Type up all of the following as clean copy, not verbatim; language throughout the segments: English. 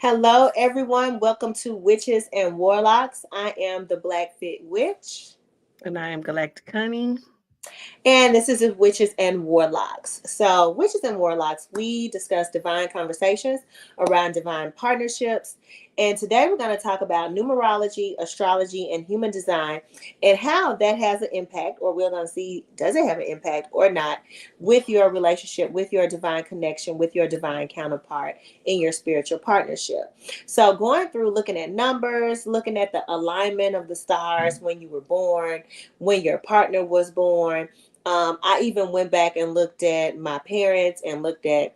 Hello, everyone. Welcome to Witches and Warlocks. I am the Blackfit Witch. And I am Galactic Honey. And this is Witches and Warlocks. So, Witches and Warlocks, we discuss divine conversations around divine partnerships. And today we're going to talk about numerology, astrology, and human design and how that has an impact, or we're going to see does it have an impact or not, with your relationship, with your divine connection, with your divine counterpart in your spiritual partnership. So, going through looking at numbers, looking at the alignment of the stars when you were born, when your partner was born. I even went back and looked at my parents and looked at,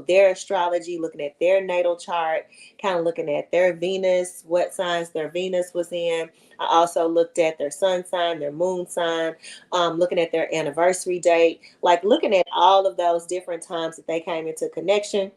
their astrology, looking at their natal chart, kind of looking at their Venus, what signs their Venus was in. I also looked at their sun sign, their moon sign, looking at their anniversary date, like looking at all of those different times that they came into connection,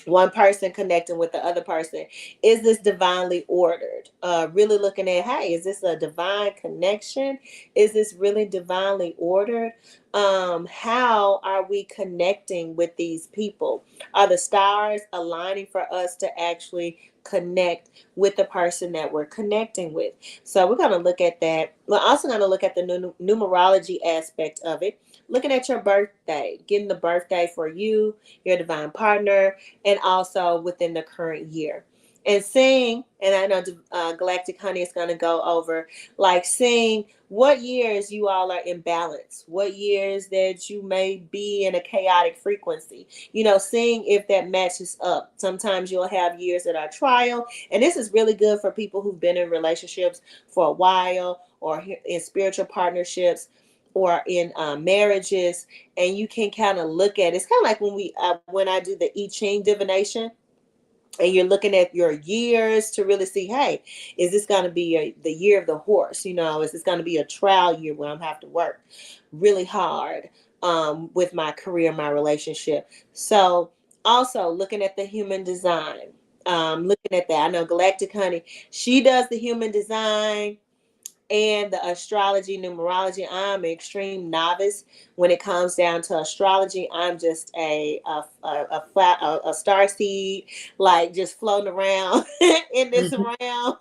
one person connecting with the other person. Is this divinely ordered? Really looking at, hey, is this a divine connection? Is this really divinely ordered? How are we connecting with these people? Are the stars aligning for us to actually connect with the person that we're connecting with? So we're going to look at that. We're also going to look at the numerology aspect of it, looking at your birthday, getting the birthday for you, your divine partner, and also within the current year. And seeing, and I know Galactic Honey is going to go over, like seeing what years you all are in balance, what years that you may be in a chaotic frequency, seeing if that matches up. Sometimes you'll have years that are trial, and this is really good for people who've been in relationships for a while or in spiritual partnerships or in marriages, and you can kind of look at it's kind of like when I do the I Ching divination, and you're looking at your years to really see, hey, is this going to be the year of the horse? Is this going to be a trial year where I'm have to work really hard with my career, my relationship? So also looking at the human design, looking at that. I know Galactic Honey, she does the human design and the astrology, numerology. I'm an extreme novice when it comes down to astrology. I'm just a star seed, like just floating around in this realm.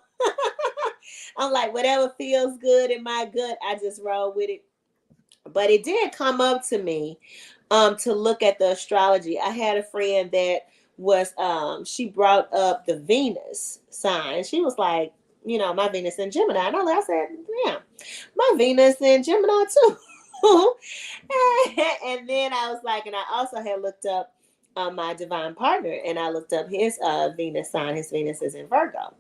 I'm like, whatever feels good in my gut, I just roll with it. But it did come up to me to look at the astrology. I had a friend that was she brought up the Venus sign. She was like, my Venus in Gemini. And I said, yeah, my Venus in Gemini too. And then I was like, and I also had looked up my divine partner, and I looked up his Venus sign. His Venus is in Virgo.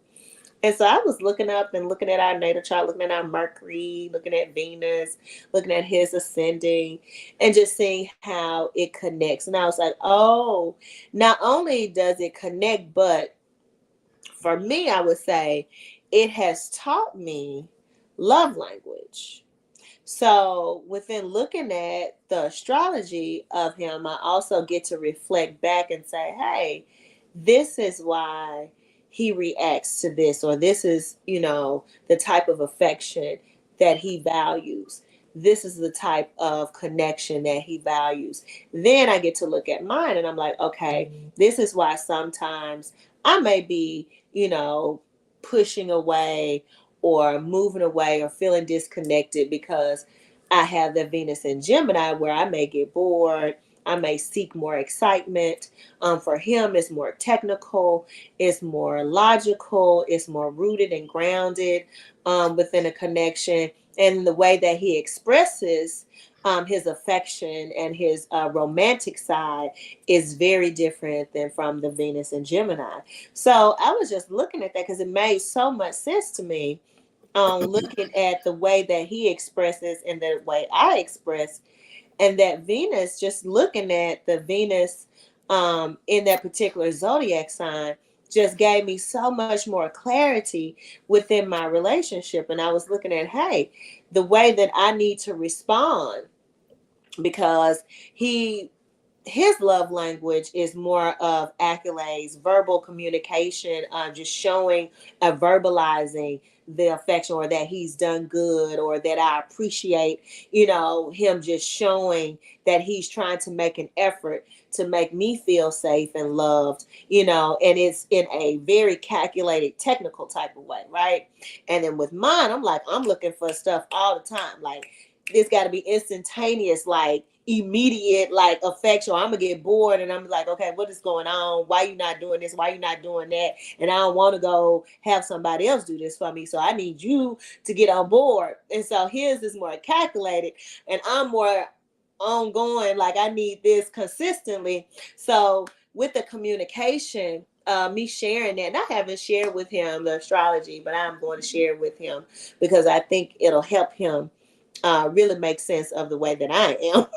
And so I was looking up and looking at our natal chart, looking at our Mercury, looking at Venus, looking at his ascending, and just seeing how it connects. And I was like, oh, not only does it connect, but for me, I would say it has taught me love language. So within looking at the astrology of him, I also get to reflect back and say, hey, this is why he reacts to this, or this is, the type of affection that he values. This is the type of connection that he values. Then I get to look at mine and I'm like, okay, this is why sometimes I may be, pushing away or moving away or feeling disconnected because I have the Venus in Gemini where I may get bored. I may seek more excitement. For him, it's more technical, it's more logical, it's more rooted and grounded within a connection. And the way that he expresses his affection and his romantic side is very different than from the Venus and Gemini. So I was just looking at that because it made so much sense to me on looking at the way that he expresses and the way I express, and that Venus, just looking at the Venus in that particular zodiac sign, just gave me so much more clarity within my relationship. And I was looking at, hey, the way that I need to respond, because he his love language is more of accolades, verbal communication, just showing, verbalizing the affection, or that he's done good, or that I appreciate, him just showing that he's trying to make an effort to make me feel safe and loved, and it's in a very calculated, technical type of way, right? And then with mine, I'm looking for stuff all the time. Like, it's got to be instantaneous, like immediate, like affection. I'm gonna get bored and I'm like, okay, what is going on? Why you not doing this? Why you not doing that? And I don't want to go have somebody else do this for me. So I need you to get on board. And so his is more calculated, and I'm more ongoing. Like, I need this consistently. So with the communication, me sharing that, and I haven't shared with him the astrology, but I'm going to share with him because I think it'll help him really make sense of the way that I am.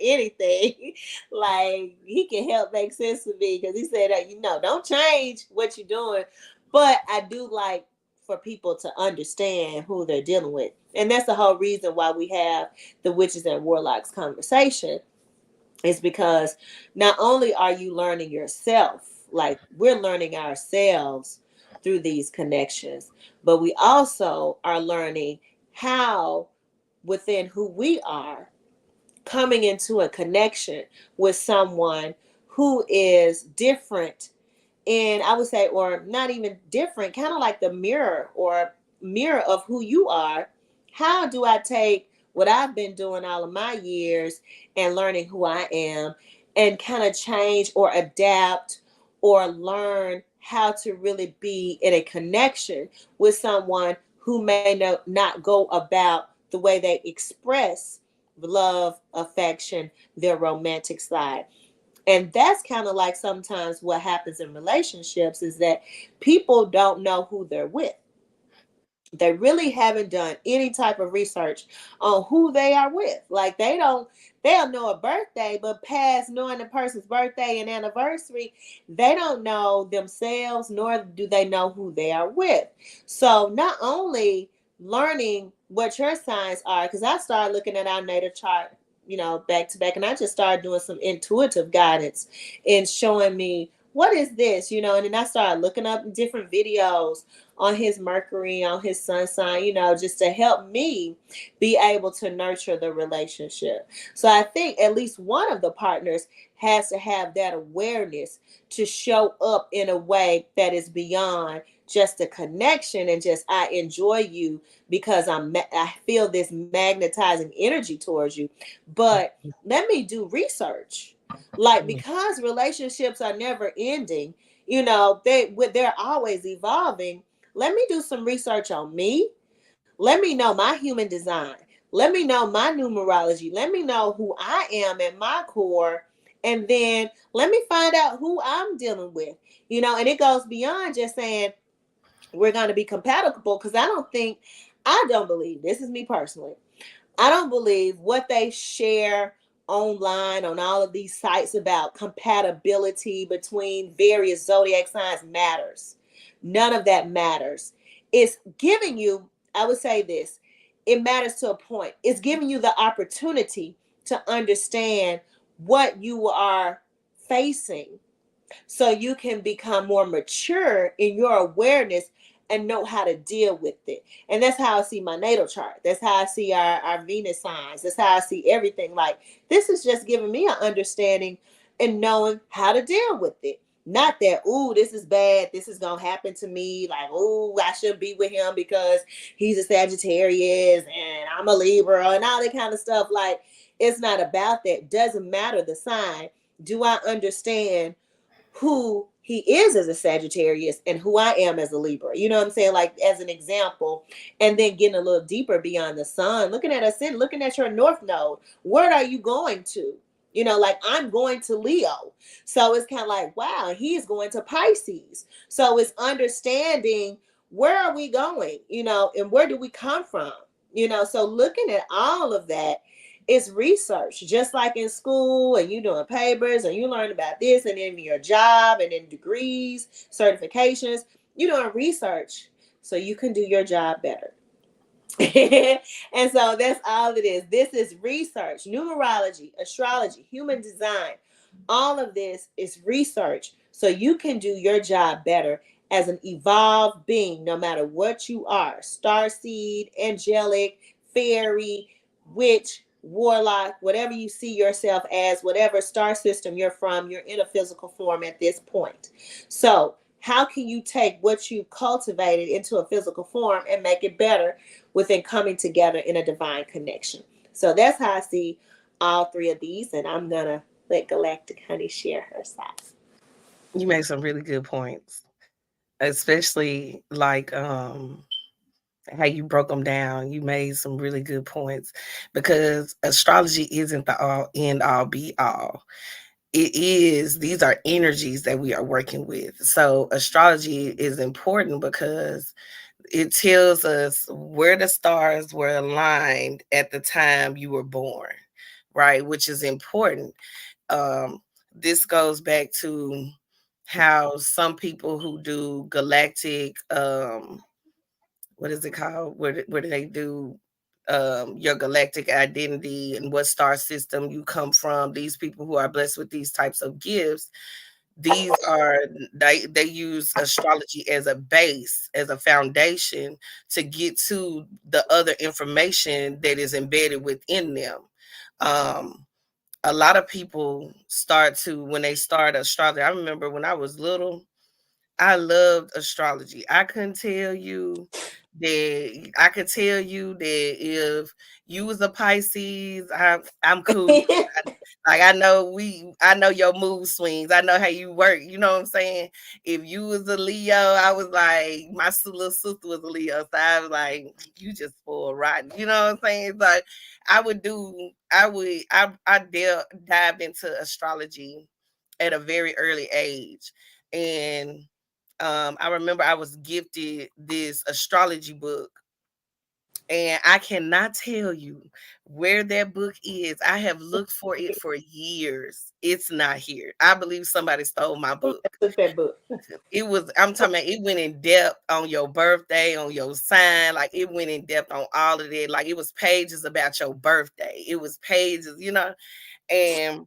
Anything. Like, he can help make sense of me because he said that, don't change what you're doing. But I do like for people to understand who they're dealing with. And that's the whole reason why we have the witches and warlocks conversation, is because not only are you learning yourself, like we're learning ourselves through these connections, but we also are learning how, within who we are, coming into a connection with someone who is different, and I would say, or not even different, kind of like the mirror, or mirror of who you are. How do I take what I've been doing all of my years and learning who I am, and kind of change or adapt or learn how to really be in a connection with someone who may not go about the way they express love, affection, their romantic side. And that's kind of like sometimes what happens in relationships, is that people don't know who they're with. They really haven't done any type of research on who they are with. Like, they'll know a birthday, but past knowing the person's birthday and anniversary, they don't know themselves, nor do they know who they are with. So not only learning what your signs are, because I started looking at our natal chart, back to back, and I just started doing some intuitive guidance and showing me what is this, and then I started looking up different videos on his Mercury, on his sun sign, just to help me be able to nurture the relationship. So I think at least one of the partners has to have that awareness to show up in a way that is beyond just a connection, and just, I enjoy you because I feel this magnetizing energy towards you. But let me do research. Like, because relationships are never ending, they're always evolving. Let me do some research on me. Let me know my human design. Let me know my numerology. Let me know who I am at my core. And then let me find out who I'm dealing with. And it goes beyond just saying we're going to be compatible, because I don't believe, this is me personally, I don't believe what they share online on all of these sites about compatibility between various zodiac signs matters. None of that matters. It's giving you, I would say this, it matters to a point. It's giving you the opportunity to understand what you are facing, so you can become more mature in your awareness and know how to deal with it. And that's how I see my natal chart. That's how I see our Venus signs. That's how I see everything. Like, this is just giving me an understanding and knowing how to deal with it. Not that, ooh, this is bad, this is gonna happen to me. Like, ooh, I shouldn't be with him because he's a Sagittarius and I'm a Libra and all that kind of stuff. Like, it's not about that. Doesn't matter the sign. Do I understand who he is as a Sagittarius and who I am as a Libra? You know what I'm saying? Like, as an example, and then getting a little deeper beyond the sun, looking at ascendant, looking at your north node. Where are you going to? Like, I'm going to Leo. So it's kind of like, wow, he's going to Pisces. So it's understanding, where are we going, and where do we come from? So looking at all of that, it's research, just like in school, and you doing papers, and you learn about this, and in your job, and in degrees, certifications, you doing research so you can do your job better. And so that's all it is. This is research, numerology, astrology, human design. All of this is research so you can do your job better as an evolved being, no matter what you are, star seed, angelic, fairy, witch, warlock, whatever you see yourself as, whatever star system you're from, you're in a physical form at this point. So, how can you take what you cultivated into a physical form and make it better within coming together in a divine connection? So that's how I see all three of these, and I'm gonna let Galactic Honey share her side. You made some really good points, especially like how you broke them down. You made some really good points because astrology isn't the all end all be all. It is, these are energies that we are working with. So astrology is important because it tells us where the stars were aligned at the time you were born, right? Which is important. um this goes back to how some people who do galactic, what is it called, where do they do your galactic identity and what star system you come from. These people who are blessed with these types of gifts, these are, they use astrology as a base, as a foundation to get to the other information that is embedded within them. um a lot of people start to, when they start astrology, I remember when I was little, I loved astrology. I could tell you that if you was a Pisces, I'm cool. Like I know your mood swings. I know how you work. You know what I'm saying? If you was a Leo, I was like, my little sister was a Leo, so I was like, you just spoiled rotten. You know what I'm saying? Like I dived into astrology at a very early age, and I remember I was gifted this astrology book, and I cannot tell you where that book is. I have looked for it for years. It's not here. I believe somebody stole my Who book. took that book? It was, I'm talking about, it went in depth on your birthday, on your sign. Like it went in depth on all of it. Like it was pages about your birthday. It was pages, and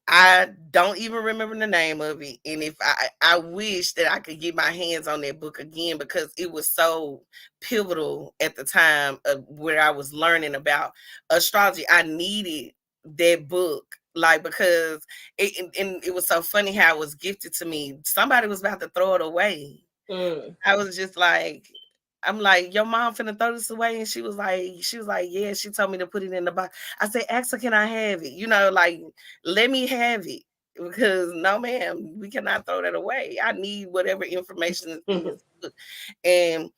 I don't even remember the name of it. And if I wish that I could get my hands on that book again, because it was so pivotal at the time of where I was learning about astrology. I needed that book. Like, because and it was so funny how it was gifted to me. Somebody was about to throw it away. Mm. I was just like, I'm like, your mom finna throw this away. And she was like, yeah, she told me to put it in the box. I said, ask her, can I have it? Like, let me have it. Because no, ma'am, we cannot throw that away. I need whatever information is in Mhm. this book. And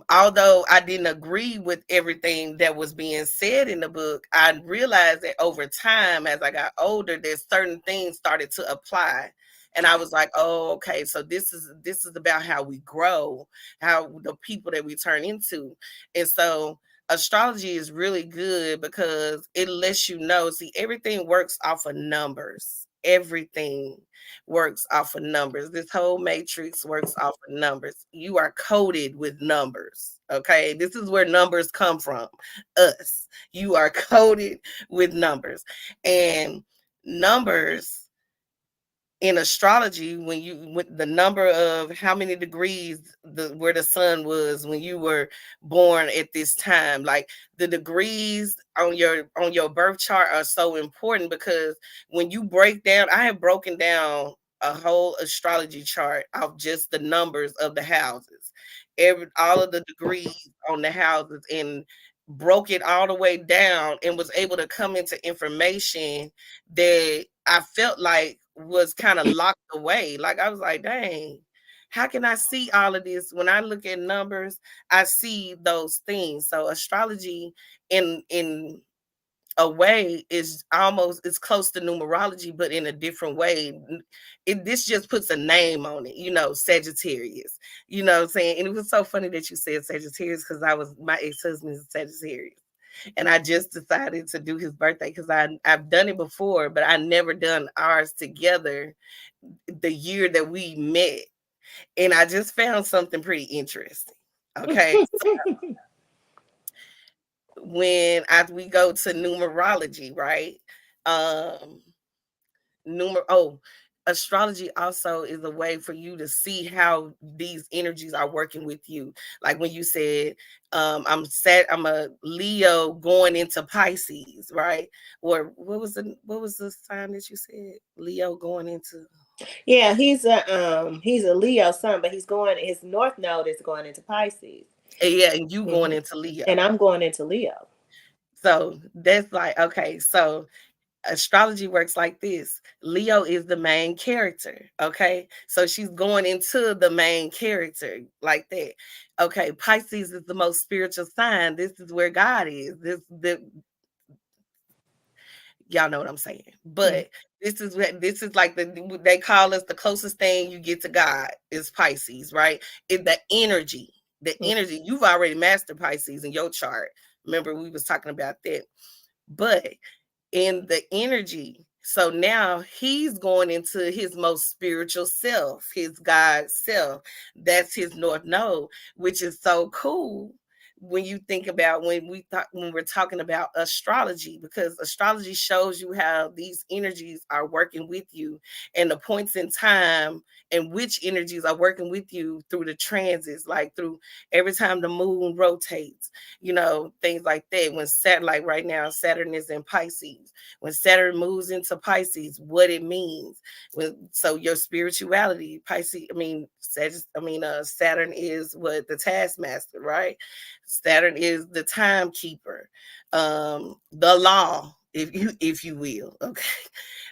although I didn't agree with everything that was being said in the book, I realized that over time, as I got older, that certain things started to apply. And I was like, oh, okay, so this is about how we grow, how the people that we turn into. And so astrology is really good because it lets you know, see, everything works off of numbers. Everything works off of numbers. This whole matrix works off of numbers. You are coded with numbers. Okay. This is where numbers come from. Us. You are coded with numbers. And numbers in astrology, when you with the number of how many degrees where the sun was when you were born at this time, like the degrees on your birth chart are so important, because when you break down, I have broken down a whole astrology chart of just the numbers of the houses, all of the degrees on the houses, and broke it all the way down, and was able to come into information that I felt like was kind of locked away. Like I was like, dang, how can I see all of this? When I look at numbers, I see those things. So astrology in a way is almost, it's close to numerology, but in a different way. This just puts a name on it, Sagittarius. You know what I'm saying? And it was so funny that you said Sagittarius, because my ex-husband is Sagittarius. And I just decided to do his birthday because I've done it before, but I never done ours together the year that we met. And I just found something pretty interesting. Okay. when we go to numerology, right? Um, oh, astrology also is a way for you to see how these energies are working with you. Like when you said, I'm a Leo going into Pisces, right? Or what was the sign that you said? Leo going into. Yeah, he's a Leo sun, but his north node is going into Pisces. Yeah, and you going Hmm. into And Leo. I'm going into Leo. So that's like, okay, so astrology works like this. Leo is the main character. Okay. So she's going into the main character like that. Okay. Pisces is the most spiritual sign. This is where God is. Y'all know what I'm saying. Mm-hmm. But this is like they call us the closest thing you get to God is Pisces, right? The energy, you've already mastered Pisces in your chart. Remember, we was talking about that. But in the energy. So now he's going into his most spiritual self, his God self. That's his North Node, which is so cool when you think about when we're talking about astrology, because astrology shows you how these energies are working with you and the points in time and which energies are working with you through the transits, like through every time the moon rotates, things like that. When Saturn, like right now, Saturn is in Pisces. When Saturn moves into Pisces, what it means. So your spirituality, Pisces, Saturn is what the taskmaster, right? Saturn is the timekeeper, the law, if you will. Okay.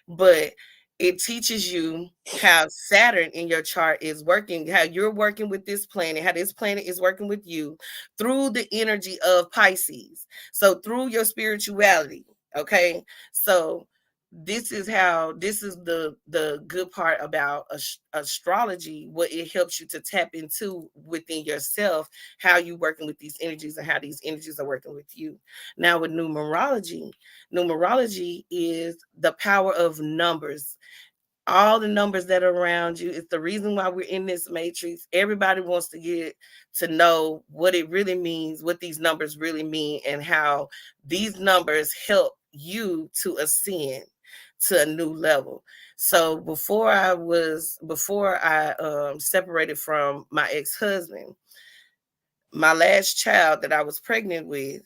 But it teaches you how Saturn in your chart is working, how you're working with this planet, how this planet is working with you through the energy of Pisces. So through your spirituality, okay? So this is the good part about astrology, what it helps you to tap into within yourself, how you working with these energies and how these energies are working with you. Now with numerology is the power of numbers. All the numbers that are around you. It's the reason why we're in this matrix. Everybody wants to get to know what it really means, what these numbers really mean, and how these numbers help you to ascend to a new level. So before I separated from my ex-husband, my last child that I was pregnant with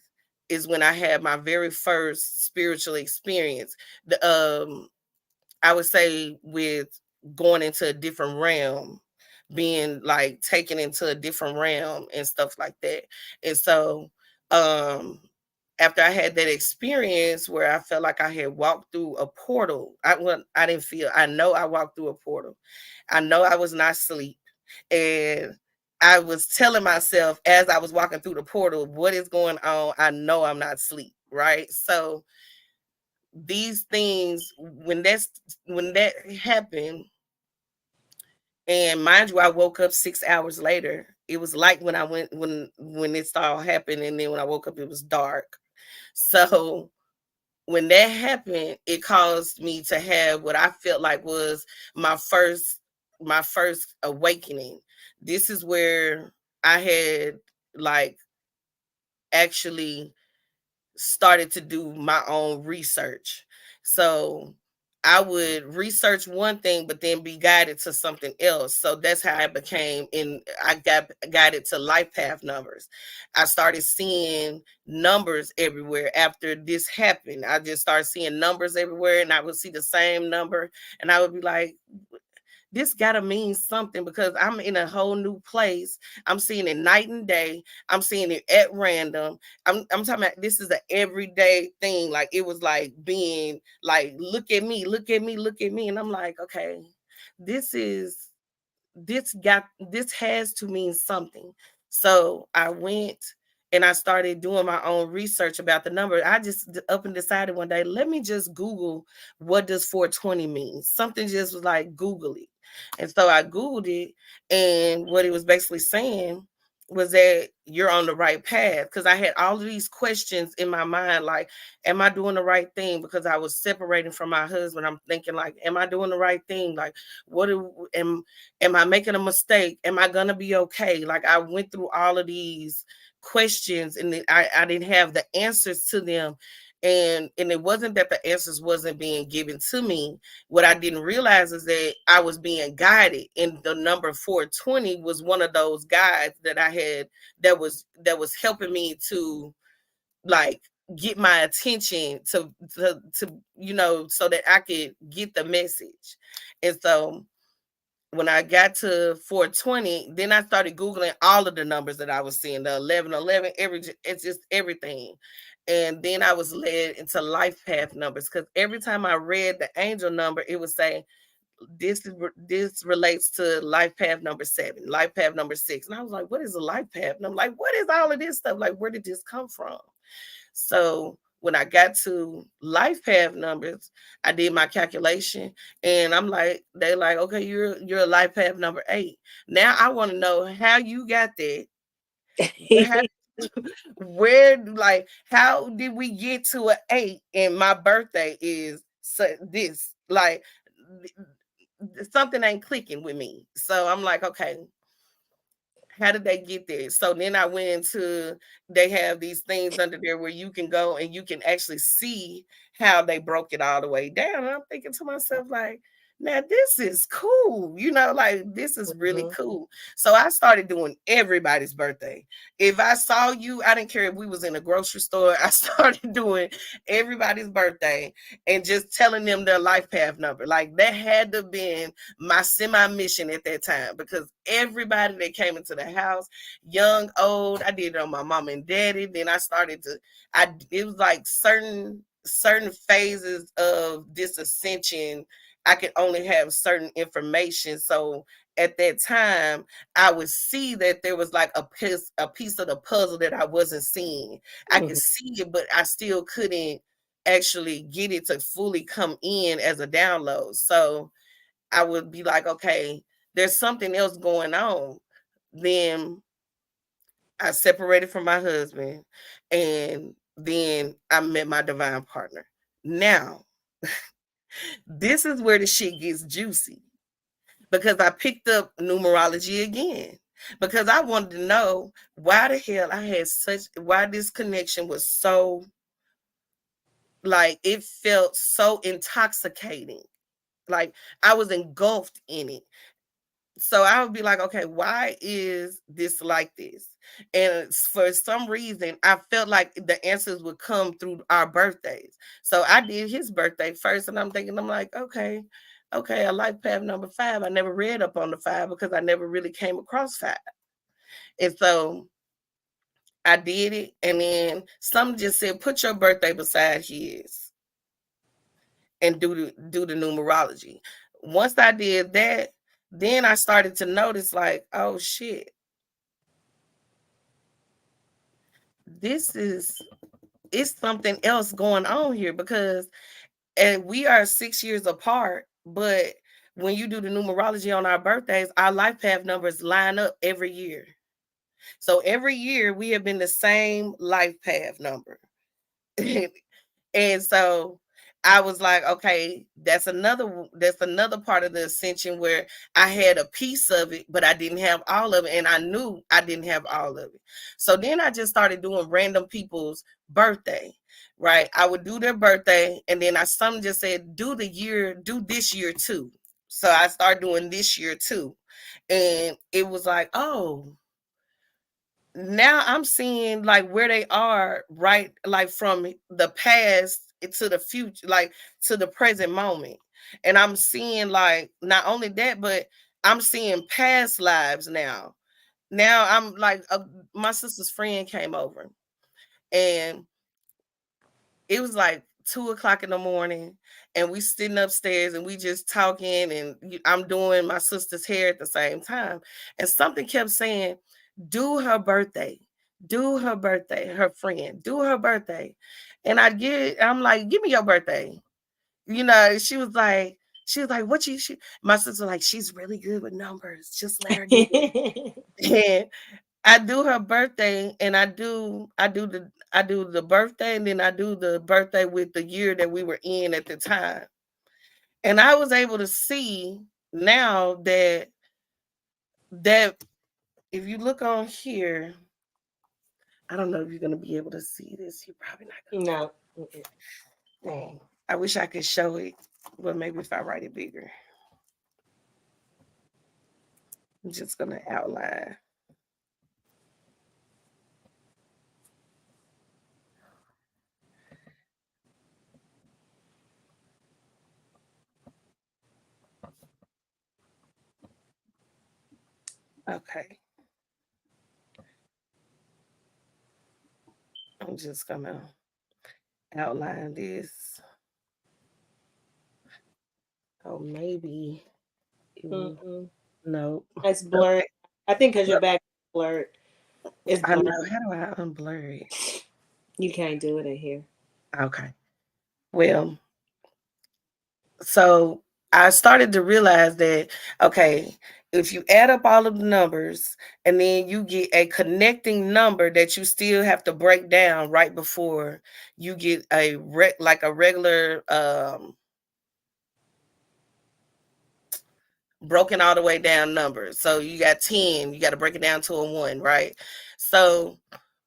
is when I had my very first spiritual experience. The I would say with going into a different realm, being like taken into a different realm and stuff like that. And so um after I had that experience where I felt like I had walked through a portal, I didn't feel, I know I walked through a portal. I know I was not asleep. And I was telling myself as I was walking through the portal, what is going on? I know I'm not asleep, right? So these things, when that happened, and mind you, I woke up 6 hours later. It was like when I went when it all happened, and then when I woke up, it was dark. So when that happened, it caused me to have what I felt like was my first awakening. This is where I had like actually started to do my own research. So I would research one thing, but then be guided to something else. So that's how I became I got guided to life path numbers. I started seeing numbers everywhere after this happened. I just started seeing numbers everywhere, and I would see the same number, and I would be like, this gotta mean something because I'm in a whole new place. I'm seeing it night and day. I'm seeing it at random. I'm talking about this is an everyday thing. Like it was like being like, look at me, look at me, look at me. And I'm like, okay, this is this has to mean something. So I went and I started doing my own research about the number. I just up and decided one day, let me just Google what does 420 mean. Something just was like Google it. And so I Googled it, and what it was basically saying was that you're on the right path, because I had all of these questions in my mind, like, am I doing the right thing? Because I was separating from my husband. I'm thinking like, am I doing the right thing? Like, am I making a mistake? Am I gonna be okay? Like I went through all of these questions, and I didn't have the answers to them. And it wasn't that the answers wasn't being given to me. What I didn't realize is that I was being guided, and the number 420 was one of those guides that I had, that was helping me to, like, get my attention to so that I could get the message. And so when I got to 420, then I started Googling all of the numbers that I was seeing, the 1111, it's just everything. And then I was led into life path numbers, because every time I read the angel number, it would say, this relates to life path number 7, life path number 6. And I was like, what is a life path? And I'm like, what is all of this stuff? Like, where did this come from? So when I got to life path numbers, I did my calculation, and I'm like, they like, okay, you're a life path number 8. Now I want to know how you got that. How, where, like, how did we get to an 8? And my birthday is this, like, something ain't clicking with me. So I'm like, okay, how did they get there? So then I went into, they have these things under there where you can go and you can actually see how they broke it all the way down. And I'm thinking to myself, like, now this is cool, like, this is really Mhm. cool. So I started doing everybody's birthday. If I saw you, I didn't care if we was in a grocery store, I started doing everybody's birthday and just telling them their life path number. Like, that had to have been my semi-mission at that time, because everybody that came into the house, young, old, I did it on my mom and daddy. Then I started to, it was like certain phases of this ascension, I could only have certain information. So at that time, I would see that there was like a piece of the puzzle that I wasn't seeing. I could Mhm. see it, but I still couldn't actually get it to fully come in as a download. So I would be like, okay, there's something else going on. Then I separated from my husband, and then I met my divine partner. Now, this is where the shit gets juicy, because I picked up numerology again, because I wanted to know why the hell I had why this connection was so, like, it felt so intoxicating. Like, I was engulfed in it. So I would be like, okay, why is this like this? And for some reason, I felt like the answers would come through our birthdays. So I did his birthday first, and I'm thinking, I'm like, okay, a life path number 5. I never read up on the 5 because I never really came across 5. And so I did it, and then some just said, put your birthday beside his and do the numerology. Once I did that, then I started to notice, like, oh shit, this is it's something else going on here, because and we are 6 years apart, but when you do the numerology on our birthdays, our life path numbers line up every year. So every year we have been the same life path number. And so I was like, okay, that's another part of the ascension where I had a piece of it, but I didn't have all of it, and I knew I didn't have all of it. So then I just started doing random people's birthday. Right? I would do their birthday, and then some just said, do this year too. So I started doing this year too. And it was like, oh, now I'm seeing, like, where they are, right? Like, from the past to the future, like, to the present moment. And I'm seeing, like, not only that, but I'm seeing past lives now. Now I'm like, my sister's friend came over, and it was like 2 o'clock in the morning, and we sitting upstairs and we just talking, and I'm doing my sister's hair at the same time. And something kept saying, do her birthday, her friend, do her birthday. And I'm like, give me your birthday. She was like, what my sister, like, she's really good with numbers. Just let her do it. I do her birthday, and I do the birthday, and then I do the birthday with the year that we were in at the time. And I was able to see now that if you look on here, I don't know if you're gonna be able to see this. You're probably not No. Mm-mm. gonna. Dang. I wish I could show it, but maybe if I write it bigger. I'm just gonna outline. Okay. I'm just gonna outline this. Oh, maybe it will. Mm-mm. No. It's blurred. Okay. I think because your Well, back is blurred. It's I blurred. know. How do I unblur it? You can't do it in here. Okay. Well, so I started to realize that, okay, if you add up all of the numbers and then you get a connecting number that you still have to break down right before you get like a regular broken all the way down number. So you got 10, you got to break it down to a 1, right? So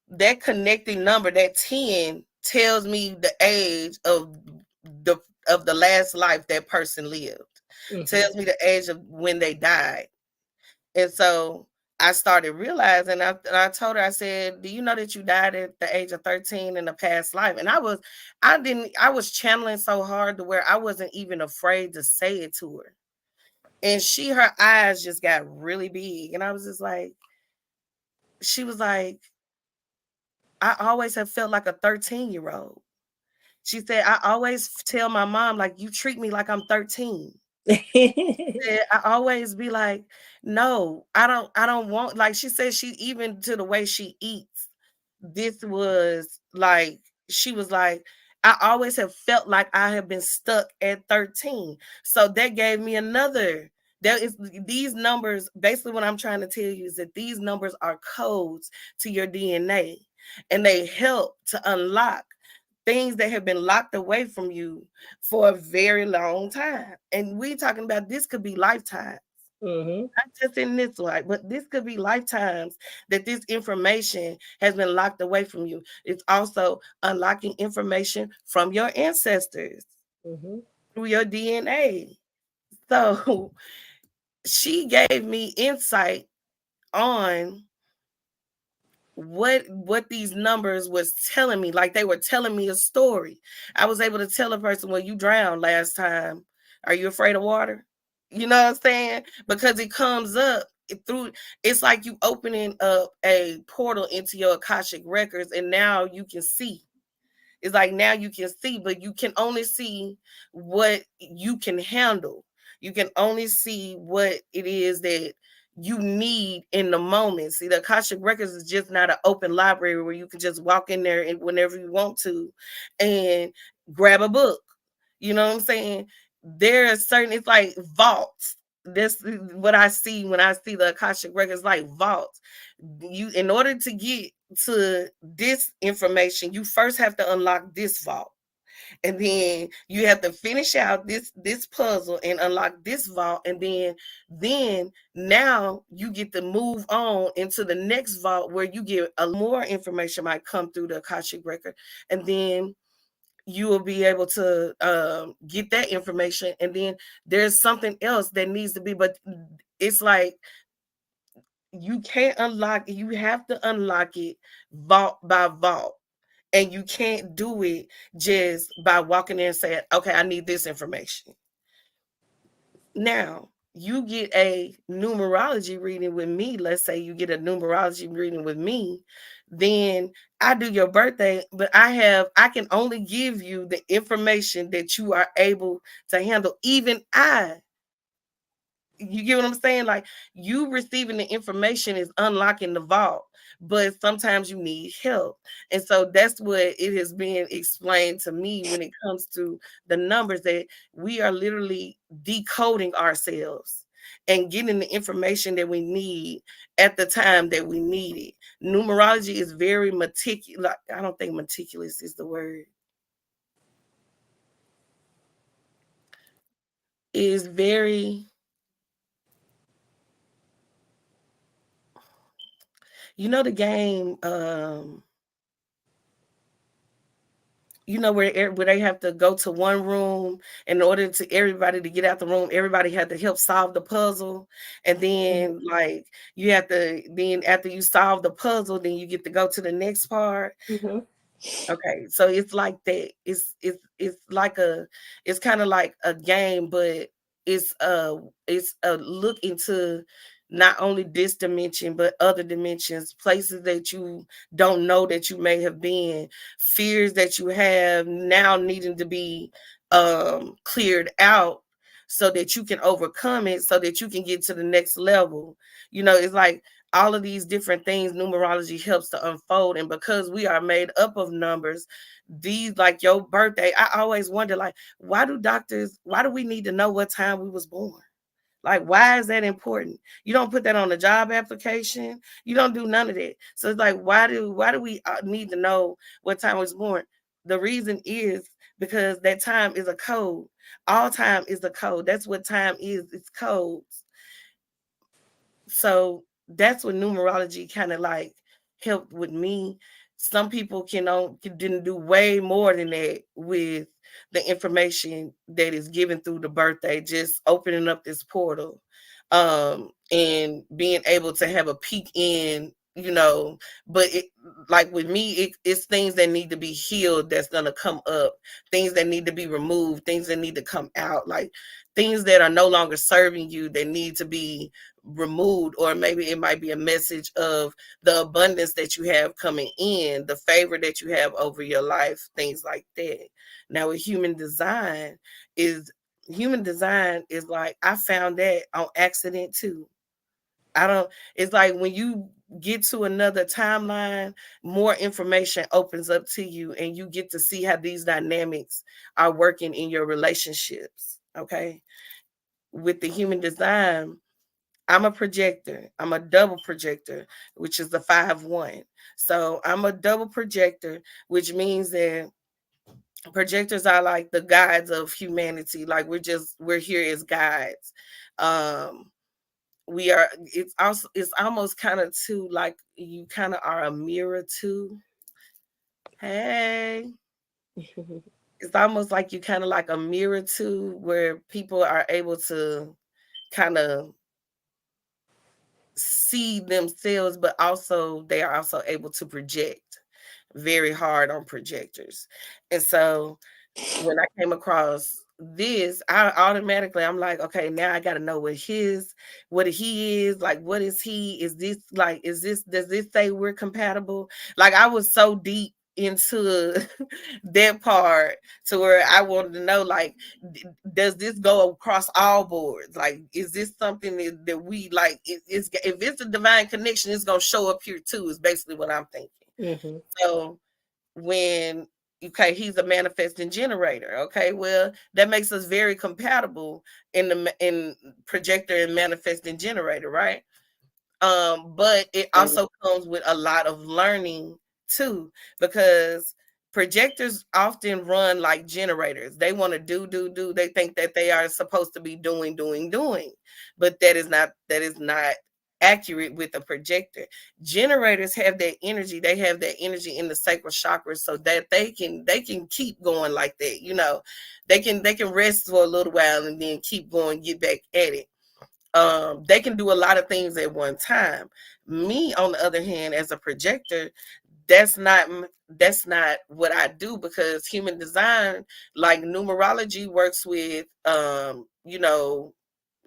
that connecting number, that 10, tells me the age the of the last life that person lived. Mm-hmm. Tells me the age of when they died. And so I started realizing, I told her, I said, do you know that you died at the age of 13 in a past life? And I was channeling so hard to where I wasn't even afraid to say it to her. And her eyes just got really big. And I was just like, she was like, I always have felt like a 13-year-old. She said, I always tell my mom, like, you treat me like I'm 13. Said, I always be like, no, I don't want, like she said, she even to the way she eats, this was like, she was like, I always have felt like I have been stuck at 13. So that gave me another. There is these numbers, basically what I'm trying to tell you is that these numbers are codes to your DNA, and they help to unlock things that have been locked away from you for a very long time. And we talking about this could be lifetime, Mm-hmm. not just in this life, but this could be lifetimes that this information has been locked away from you. It's also unlocking information from your ancestors Mm-hmm. through your DNA. So she gave me insight on what these numbers was telling me, like they were telling me a story. I was able to tell a person, well, you drowned last time, are you afraid of water? You know what I'm saying? Because it comes up through, it's like you opening up a portal into your Akashic records, and now you can see. It's like now you can see, but you can only see what you can handle. You can only see what it is that you need in the moment. See, the Akashic Records is just not an open library where you can just walk in there and whenever you want to and grab a book. You know what I'm saying? There are certain, it's like vaults. This is what I see when I see the Akashic Records, like vaults. You, in order to get to this information, you first have to unlock this vault, and then you have to finish out this puzzle and unlock this vault, and then now you get to move on into the next vault where you get a more information might come through the Akashic record, and then you will be able to get that information, and then there's something else that needs to be, but it's like you can't unlock it, you have to unlock it vault by vault, and you can't do it just by walking in and saying, okay, I need this information. Now you get a numerology reading with me, let's say you get a numerology reading with me, then I do your birthday, but I can only give you the information that you are able to handle. Even you get what I'm saying? Like, you receiving the information is unlocking the vault, but sometimes you need help. And so that's what it has been explained to me when it comes to the numbers, that we are literally decoding ourselves and getting the information that we need at the time that we need it. Numerology is very meticulous. I don't think meticulous is the word. It is very, you know, the game. you know, where they have to go to one room in order to everybody to get out the room. Everybody had to help solve the puzzle, and Mhm. then like you have to, then after you solve the puzzle, then you get to go to the next part. Mhm. Okay, so it's like that. It's like a, it's kind of like a game, but it's a it's a look into not only this dimension but other dimensions, places that you don't know that you may have been, fears that you have now needing to be cleared out so that you can overcome it, so that you can get to the next level. You know, it's like all of these different things numerology helps to unfold. And because we are made up of numbers, these, like your birthday, I always wonder, like, why do we need to know what time we was born? Like, why is that important? You don't put that on a job application. You don't do none of that. So it's like, why do we need to know what time I was born? The reason is because that time is a code. All time is a code. That's what time is. It's codes. So that's what numerology kind of like helped with me. Some people didn't do way more than that with the information that is given through the birthday, just opening up this portal, and being able to have a peek in, you know. But it, like with me, it's things that need to be healed that's gonna come up, things that need to be removed, things that need to come out, like things that are no longer serving you that need to be removed. Or maybe it might be a message of the abundance that you have coming in, the favor that you have over your life, things like that. Now with is human design is like, I found that on accident too. I don't, it's like when you get to another timeline, more information opens up to you and you get to see how these dynamics are working in your relationships. Okay. With the human design, I'm a projector. I'm a double projector, which is the 5-1. So I'm a double projector, which means that projectors are like the guides of humanity. Like we're here as guides. Um, we are. It's almost kind of too like you kind of are a mirror to. Hey, it's almost like you kind of like a mirror to where people are able to kind of see themselves, but also they are also able to project very hard on projectors. And so when I came across this, I automatically, I'm like, okay, now I got to know what he is like. What is he? Is this like, does this say we're compatible? Like, I was so deep into that part to where I wanted to know, like, does this go across all boards? Like, is this something that we like? If it's a divine connection, it's gonna show up here too. Is basically what I'm thinking. Mhm. So when, okay, he's a manifesting generator. Okay, well, that makes us very compatible in projector and manifesting generator, right? But it Right. also comes with a lot of learning too, because projectors often run like generators. They want to do. They think that they are supposed to be doing, but that is not accurate with a projector. Generators have that energy. They have that energy in the sacral chakras, so that they can keep going like that. You know, they can rest for a little while and then keep going, get back at it. They can do a lot of things at one time. Me, on the other hand, as a projector, that's not what I do, because human design, like numerology, works with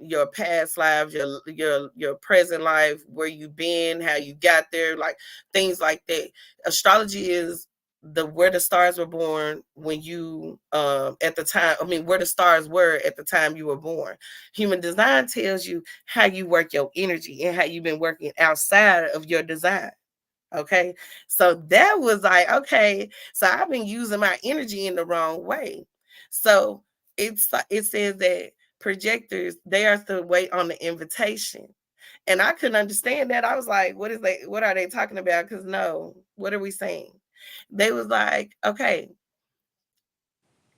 your past lives, your present life, where you've been, how you got there, like things like that. Astrology is the where the stars were born when you at the time, I mean, where the stars were at the time you were born. Human design tells you how you work your energy and how you've been working outside of your design. Okay. So that was like, okay, so I've been using my energy in the wrong way. So it says that projectors, they are to wait on the invitation. And I couldn't understand that. I was like, what are they talking about? Because no, what are we saying? They was like, okay,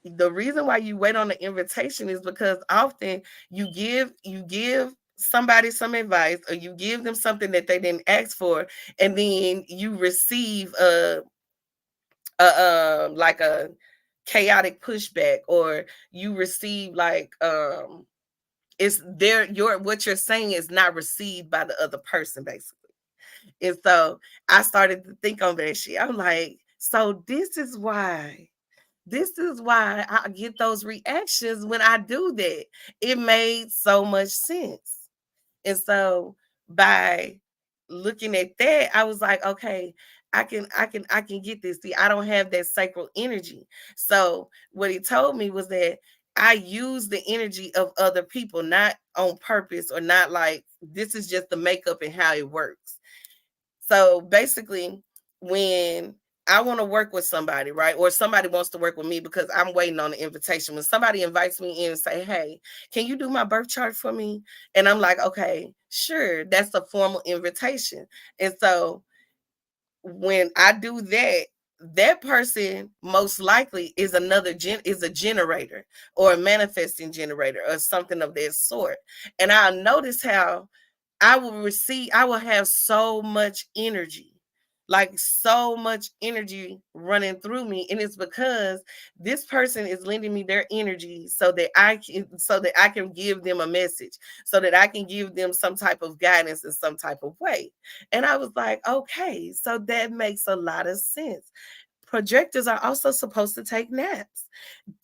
the reason why you wait on the invitation is because often you give somebody some advice, or you give them something that they didn't ask for, and then you receive a like chaotic pushback, or you receive like it's there, your what you're saying is not received by the other person, basically. And so I started to think on that shit. I'm like, so this is why I get those reactions when I do that. It made so much sense. And so by looking at that, I was like, okay, I can get this. See, I don't have that sacral energy. So what he told me was that I use the energy of other people, not on purpose, or not like this is just the makeup and how it works. So basically, when I want to work with somebody, right? Or somebody wants to work with me because I'm waiting on the invitation. When somebody invites me in and say, "Hey, can you do my birth chart for me?" And I'm like, "Okay, sure." That's a formal invitation. And so when I do that, that person most likely is is a generator, or a manifesting generator, or something of that sort. And I notice how I will have so much energy, like so much energy running through me. And it's because this person is lending me their energy so that I can give them a message, so that I can give them some type of guidance in some type of way. And I was like, okay, so that makes a lot of sense. Projectors are also supposed to take naps.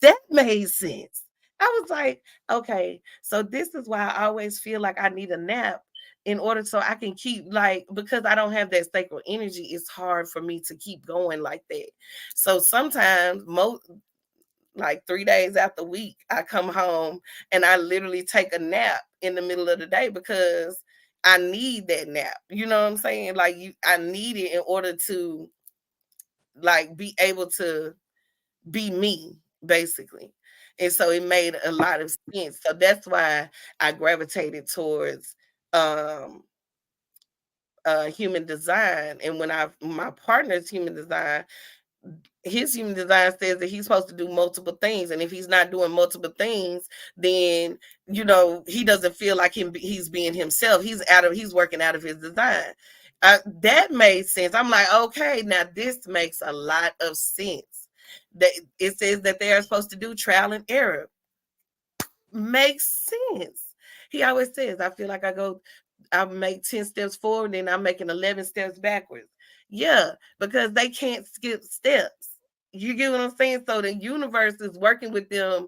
That made sense. I was like, okay, so this is why I always feel like I need a nap, in order so I can keep, like, because I don't have that sacral energy, it's hard for me to keep going like that. So sometimes, most like 3 days out the week, I come home and I literally take a nap in the middle of the day, because I need that nap. You know what I'm saying? Like, I need it in order to like be able to be me, basically. And so it made a lot of sense. So that's why I gravitated towards um human design. And when I my partner's human design, his human design says that he's supposed to do multiple things, and if he's not doing multiple things, then he doesn't feel like he's being himself. He's working out of his design. That made sense. I'm like, okay, now this makes a lot of sense. That it says that they are supposed to do trial and error. Makes sense. He always says, I feel like I make 10 steps forward and I'm making 11 steps backwards. Yeah, because they can't skip steps. You get what I'm saying? So the universe is working with them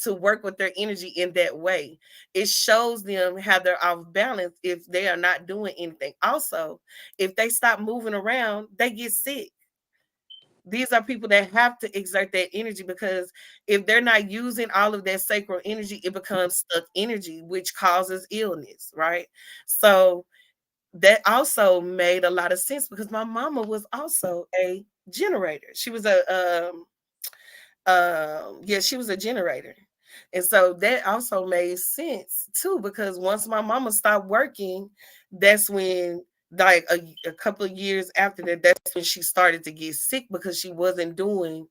to work with their energy in that way. It shows them how they're off balance if they are not doing anything. Also, if they stop moving around, they get sick. These are people that have to exert that energy, because if they're not using all of that sacral energy, it becomes stuck energy, which causes illness, right? So that also made a lot of sense, because my mama was also a generator. She was yeah, she was a generator. And so that also made sense too, because once my mama stopped working, that's when, like a couple of years after that, that's when she started to get sick, because she wasn't doing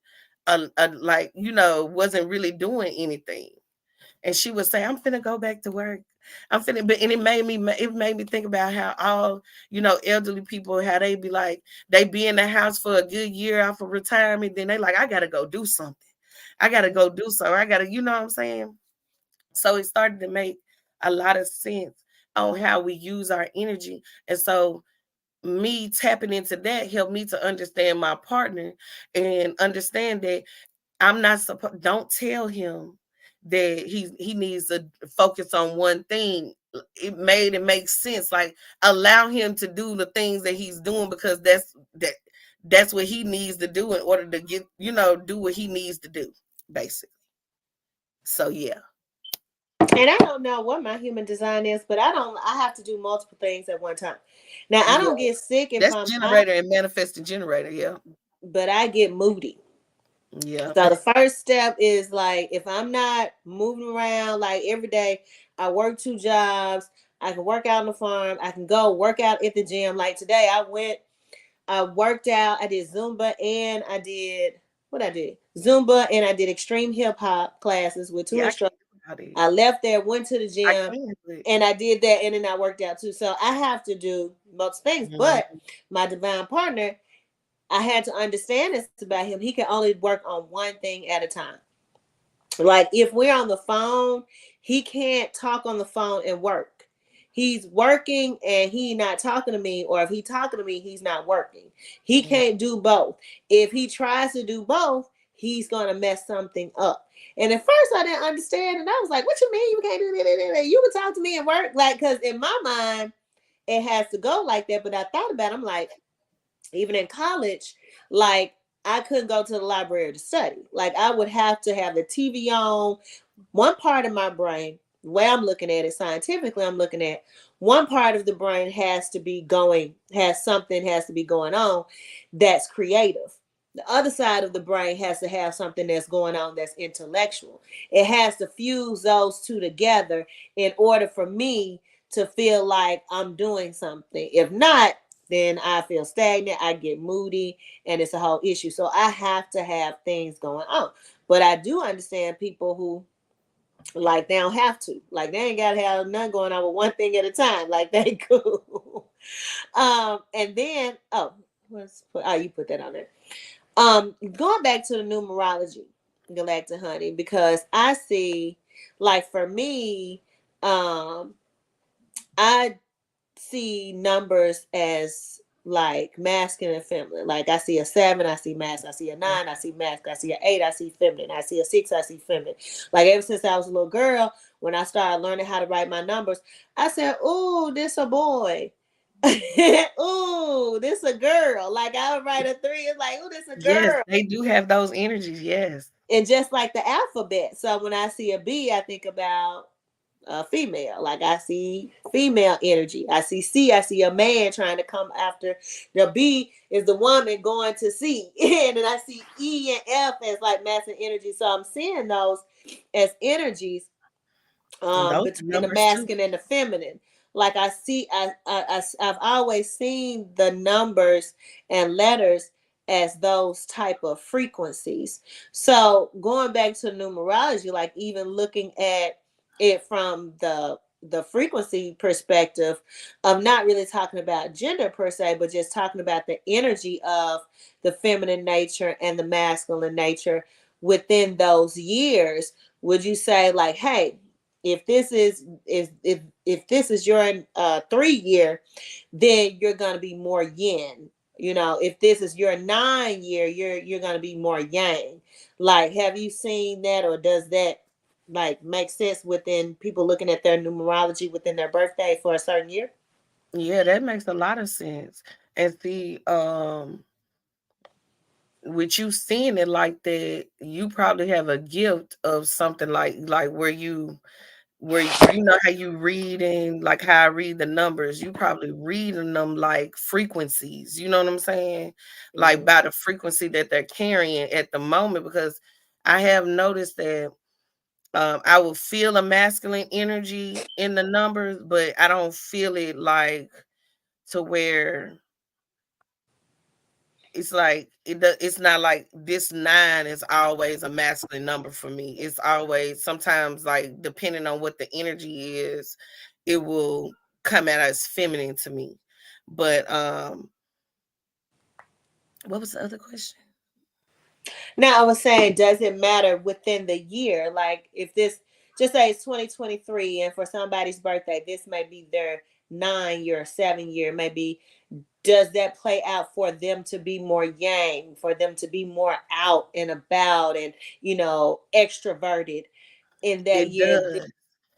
like, wasn't really doing anything. And she would say, I'm finna go back to work. I'm finna, but and it made me think about how all, elderly people, how they be like, they be in the house for a good year off of retirement, then they like, I gotta go do something. I gotta go do something. I gotta, you know what I'm saying? So it started to make a lot of sense on how we use our energy. And so me tapping into that helped me to understand my partner, and understand that I'm not supposed, don't tell him that he needs to focus on one thing. It makes sense. Like, allow him to do the things that he's doing, because that's what he needs to do in order to get, do what he needs to do, basically. So yeah. And I don't know what my human design is, but I have to do multiple things at one time. Now I Yeah. don't get sick if That's I'm out, generator and manifesting generator, yeah. but I get moody. Yeah. So the first step is like, if I'm not moving around like every day, I work 2 jobs. I can work out on the farm. I can go work out at the gym. Like today, I worked out. I did Zumba and I did what I did Zumba and I did extreme hip hop classes with two Yeah, I can't instructors. do all that. I left there, went to the I gym, can, but and I did that, and then I worked out too. So I have to do most things. mhm. But my divine partner, I had to understand this about him. He can only work on one thing at a time. Like if we're on the phone, he can't talk on the phone and work. He's working and he not talking to me, or if he talking to me, he's not working. He Mm. can't do both. If he tries to do both, he's gonna mess something up. And at first I didn't understand, and I was like, "What you mean you can't do that? You can talk to me and work?" Like, cause in my mind, it has to go like that. But I thought about it, I'm like, even in college, like I couldn't go to the library to study. Like I would have to have the TV on. One part of my brain, the way I'm looking at it scientifically, I'm looking at one part of the brain has to be going, has something has to be going on that's creative. The other side of the brain has to have something that's going on that's intellectual. It has to fuse those two together in order for me to feel like I'm doing something. If not, then I feel stagnant, I get moody, and it's a whole issue. So I have to have things going on. But I do understand people who like they don't have to. Like they ain't gotta have nothing going on with one thing at a time. Like they cool. And then you put that on there. Going back to the numerology, galactic honey, because I see like for me, I see numbers as like masculine and feminine. Like I see a 7, I see masculine. I see a 9, I see masculine. I see an 8, I see feminine. I see a 6, I see feminine. Like ever since I was a little girl, when I started learning how to write my numbers, I said, "Ooh, this a boy." Ooh, this a girl. Like I would write a 3. It's like, "Ooh, this a Yes, girl." they do have those energies. Yes. And just like the alphabet. So when I see a B, I think about female. Like I see female energy. I see C. I see a man trying to come after. The B is the woman going to C. And then I see E and F as like masculine energy. So I'm seeing those as energies And those are between the numbers too. masculine and the feminine. Like I see, I've always seen the numbers and letters as those type of frequencies. So going back to numerology, like even looking at it from the frequency perspective of not really talking about gender per se, but just talking about the energy of the feminine nature and the masculine nature within those years, would you say like, hey, if this is if this is your 3 year, then you're gonna be more yin. You know, if this is your 9 year, you're gonna be more yang. Like, have you seen that, or does that like make sense within people looking at their numerology within their birthday for a certain year? Yeah, that makes a lot of sense. And see, with you seeing it like that, you probably have a gift of something like where you know how you read, and like how I read the numbers, you probably reading them like frequencies, you know what I'm saying? Like Mm-hmm. by the frequency that they're carrying at the moment, because I have noticed that I will feel a masculine energy in the numbers, but I don't feel it like to where it's like it's not like this 9 is always a masculine number for me. It's always sometimes like depending on what the energy is, it will come out as feminine to me. But what was the other question? Now I was saying, does it matter within the year? Like if this, just say it's 2023, and for somebody's birthday, this may be their 9 year, 7 year, maybe. Does that play out for them to be more yang, for them to be more out and about and extroverted in that It year? does.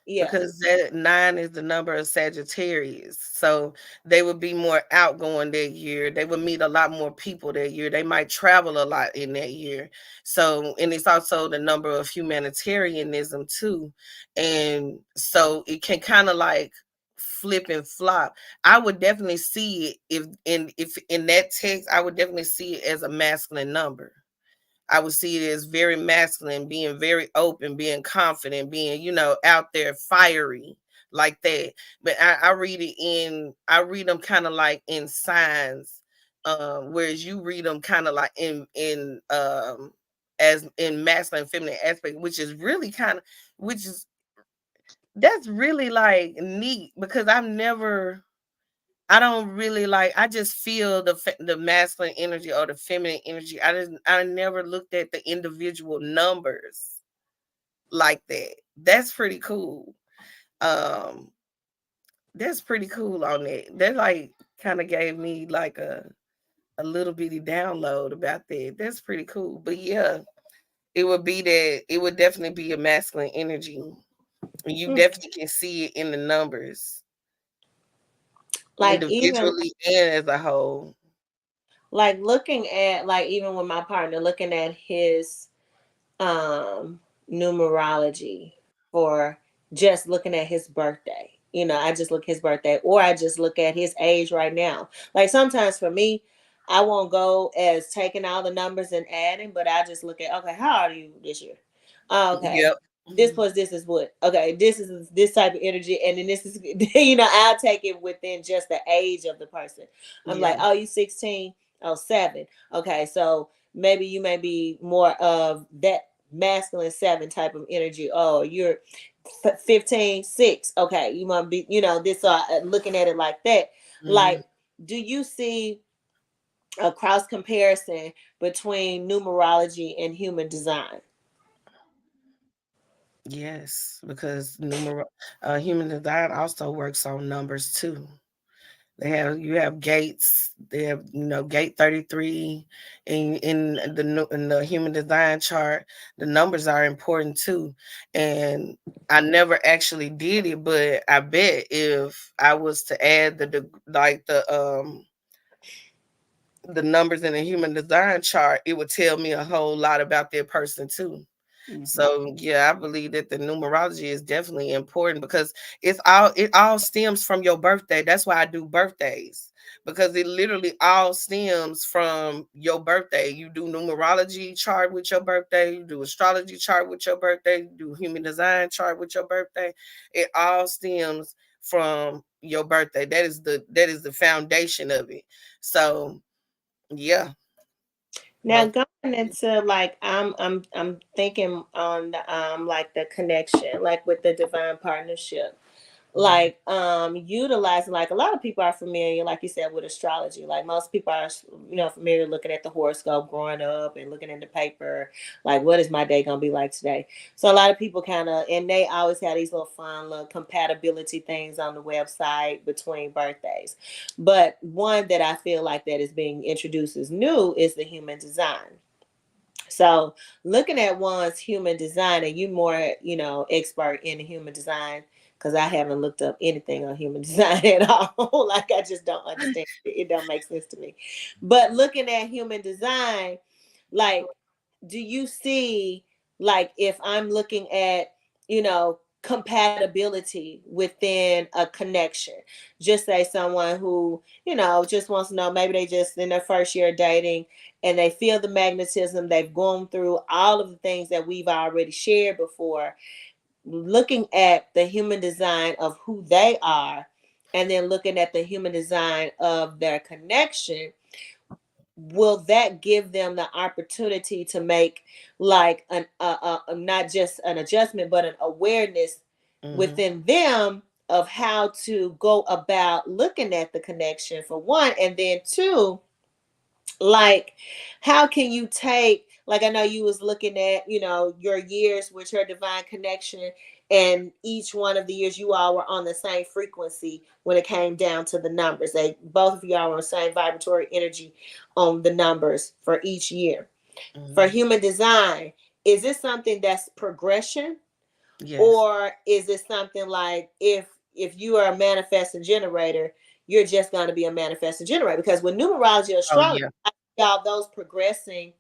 Yeah. Because that 9 is the number of Sagittarius. So they would be more outgoing that year. They would meet a lot more people that year. They might travel a lot in that year. So, and it's also the number of humanitarianism too. And so it can kind of like flip and flop. I would definitely see it if in that text, I would definitely see it as a masculine number. I would see it as very masculine, being very open, being confident, being, out there fiery like that. But I read them kind of like in signs, whereas you read them kind of like in as in masculine and feminine aspect, which is really which is that's really like neat because I don't really like. I just feel the masculine energy or the feminine energy. I never looked at the individual numbers like that. That's pretty cool. Um, that's pretty cool on that. That like kind of gave me like a little bitty download about that. That's pretty cool. But yeah, it would be that. It would definitely be a masculine energy. You Hmm. definitely can see it in the numbers, Like even individually and as a whole. like looking at like even with my partner looking at his numerology for just looking at his birthday. You know, I just look his birthday or I just look at his age right now. Like sometimes for me, I won't go as taking all the numbers and adding, but I just look at okay, how old are you this year? Okay. Yep. This plus this is what? Okay, this is this type of energy, and then this is you know, I'll take it within just the age of the person. I'm like, Yeah. oh, you 16, oh 7. Okay, so maybe you may be more of that masculine 7 type of energy. Oh, you're 15, 6. Okay, you might be, you know, this looking at it like that. Mhm. Like, do you see a cross comparison between numerology and human design? Yes, because human design also works on numbers too. You have gates. They have gate 33 in the human design chart. The numbers are important too, and I never actually did it, but I bet if I was to add like the numbers in the human design chart, it would tell me a whole lot about their person too. Mm-hmm. So yeah, I believe that the numerology is definitely important because it all stems from your birthday. That's why I do birthdays, because it literally all stems from your birthday. You do numerology chart with your birthday, you do astrology chart with your birthday, you do human design chart with your birthday. It all stems from your birthday. That is the foundation of it. So yeah, Now most going into like I'm thinking on the like the connection, like with the divine partnership. mhm, Like utilizing, like a lot of people are familiar, like you said, with astrology. Like most people are, you know, familiar looking at the horoscope growing up and looking in the paper, like what is my day gonna be like today. So a lot of people kind of, and they always have these little fun little compatibility things on the website between birthdays. But one that I feel like that is being introduced as new is the human design. So looking at one's human design, and you more, you know, expert in human design, because I haven't looked up anything on human design at all. Like I just don't understand it. It don't make sense to me. But looking at human design, like, do you see, like, if I'm looking at, you know, compatibility within a connection, just say someone who, you know, just wants to know, maybe they just in their first year dating and they feel the magnetism, they've gone through all of the things that we've already shared before, looking at the human design of who they are and then looking at the human design of their connection, will that give them the opportunity to make like an not just an adjustment but an awareness mhm, within them of how to go about looking at the connection for one, and then two, like how can you take, like I know you was looking at, you know, your years with your divine connection, and each one of the years you all were on the same frequency when it came down to the numbers. They both of y'all were on the same vibratory energy on the numbers for each year. For mhm. human design, is this something that's progression, Yes. or is it something like if you are a manifesting generator, you're just going to be a manifesting generator? Because with numerology Oh astrology, yeah. y'all those progressing,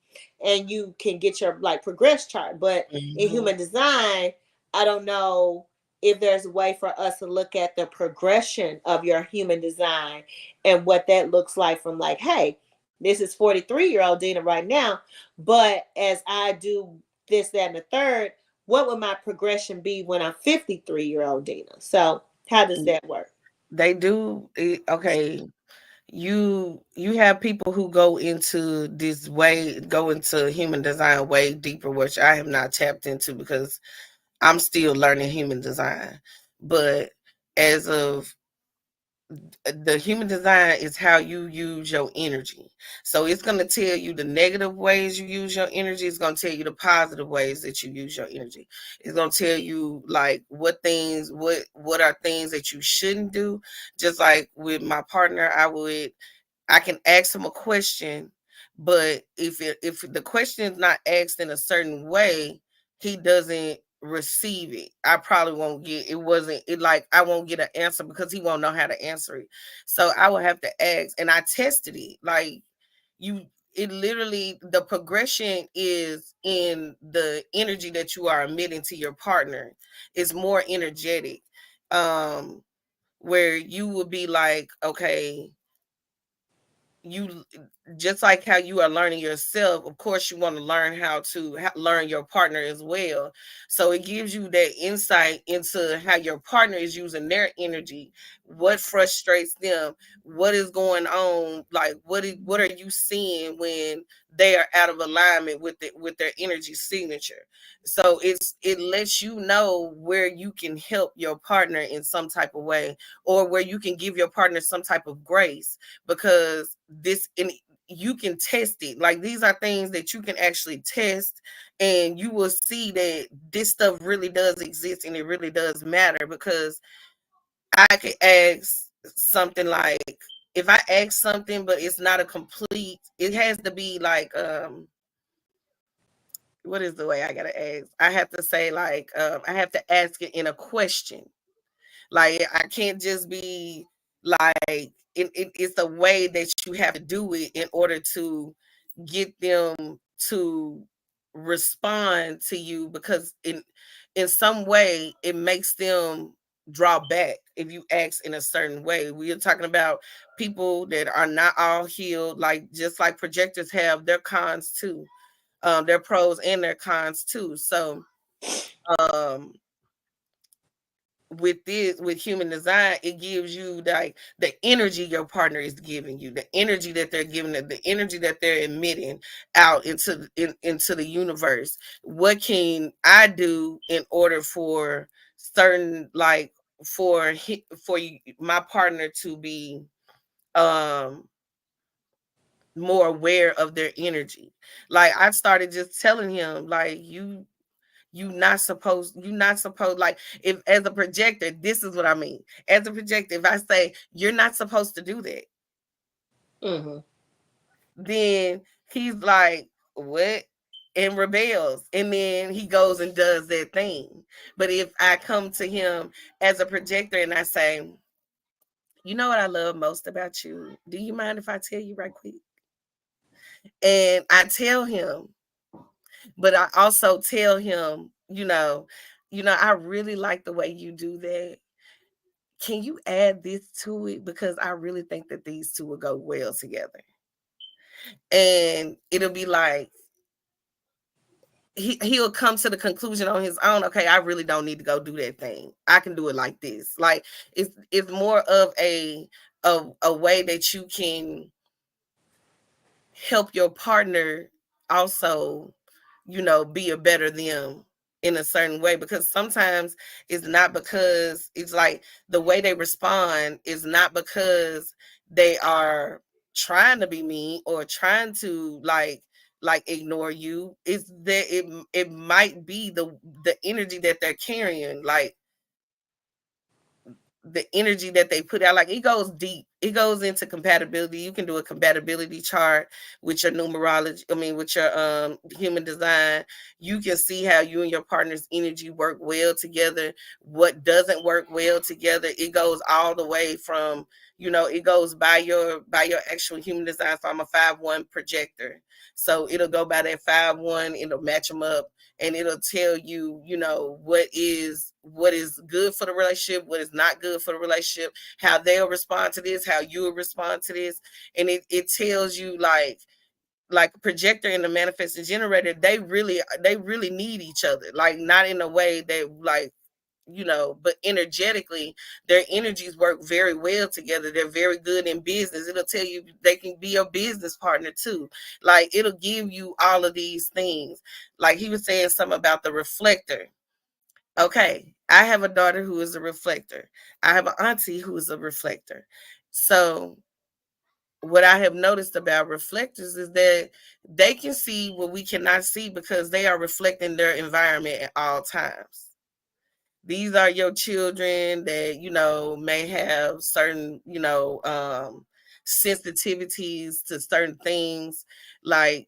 and you can get your like progress chart. But in Mhm, human design, I don't know if there's a way for us to look at the progression of your human design and what that looks like from like, hey, this is 43-year-old Dina right now, but as I do this, that, and the third, what would my progression be when I'm 53-year-old Dina? So how does yeah. that work? They do. Okay, you have people who go into human design way deeper, which I have not tapped into because I'm still learning human design. But as of the human design is how you use your energy. So it's going to tell you the negative ways you use your energy. It's going to tell you the positive ways that you use your energy. It's going to tell you like what are things that you shouldn't do. Just like with my partner, I can ask him a question, but if the question is not asked in a certain way, he doesn't receive it. I probably won't get it. Wasn't it like I won't get an answer because he won't know how to answer it. So I will have to ask, and I tested it. Like you, it literally the progression is in the energy that you are emitting to your partner. Is more energetic, um, where you will be like, okay, you just like how you are learning yourself, of course you want to learn how to learn your partner as well. So it gives you that insight into how your partner is using their energy, what frustrates them, what is going on, like what are you seeing when they are out of alignment with their energy signature. So it lets you know where you can help your partner in some type of way, or where you can give your partner some type of grace, because this and you can test it. Like these are things that you can actually test, and you will see that this stuff really does exist and it really does matter. Because I could ask something like, if I ask something but it's not a complete, it has to be like what is the way I gotta ask? I have to say like I have to ask it in a question. Like I can't just be like it's a way that you have to do it in order to get them to respond to you, because in some way it makes them draw back if you ask in a certain way. We are talking about people that are not all healed, like just like projectors have their cons too, their pros and their cons too. So um with human design, it gives you like the energy your partner is giving you, the energy that they're giving, the energy that they're emitting out into the universe. What can I do in order for certain like my partner to be um more aware of their energy? Like I started just telling him like you're not supposed, like, if as a projector, this is what I mean. As a projector, if I say you're not supposed to do that, Mm-hmm. then he's like, what? And rebels, and then he goes and does that thing. But if I come to him as a projector and I say, you know what I love most about you, do you mind if I tell you right quick? And I tell him, but I also tell him, I really like the way you do that. Can you add this to it? Because I really think that these two will go well together. And it'll be like he'll come to the conclusion on his own, okay, I really don't need to go do that thing. I can do it like this. Like it's more of a way that you can help your partner also, be a better them in a certain way. Because sometimes it's not because it's like the way they respond is not because they are trying to be mean or trying to like ignore you. It's that it might be the energy that they're carrying, like the energy that they put out. Like it goes deep, it goes into compatibility. You can do a compatibility chart with your numerology, with your human design. You can see how you and your partner's energy work well together, what doesn't work well together. It goes all the way from, it goes by your actual human design. So I'm a 5-1 projector, so it'll go by that 5-1, it'll match them up, and it'll tell you, what is good for the relationship, what is not good for the relationship, how they'll respond to this, how you will respond to this. And it tells you like projector and the manifesting generator, they really need each other. Like not in a way that like, but energetically, their energies work very well together. They're very good in business. It'll tell you they can be your business partner too. Like it'll give you all of these things. Like he was saying something about the reflector. Okay, I have a daughter who is a reflector. I have an auntie who is a reflector. So what I have noticed about reflectors is that they can see what we cannot see because they are reflecting their environment at all times. These are your children that, may have certain, sensitivities to certain things. Like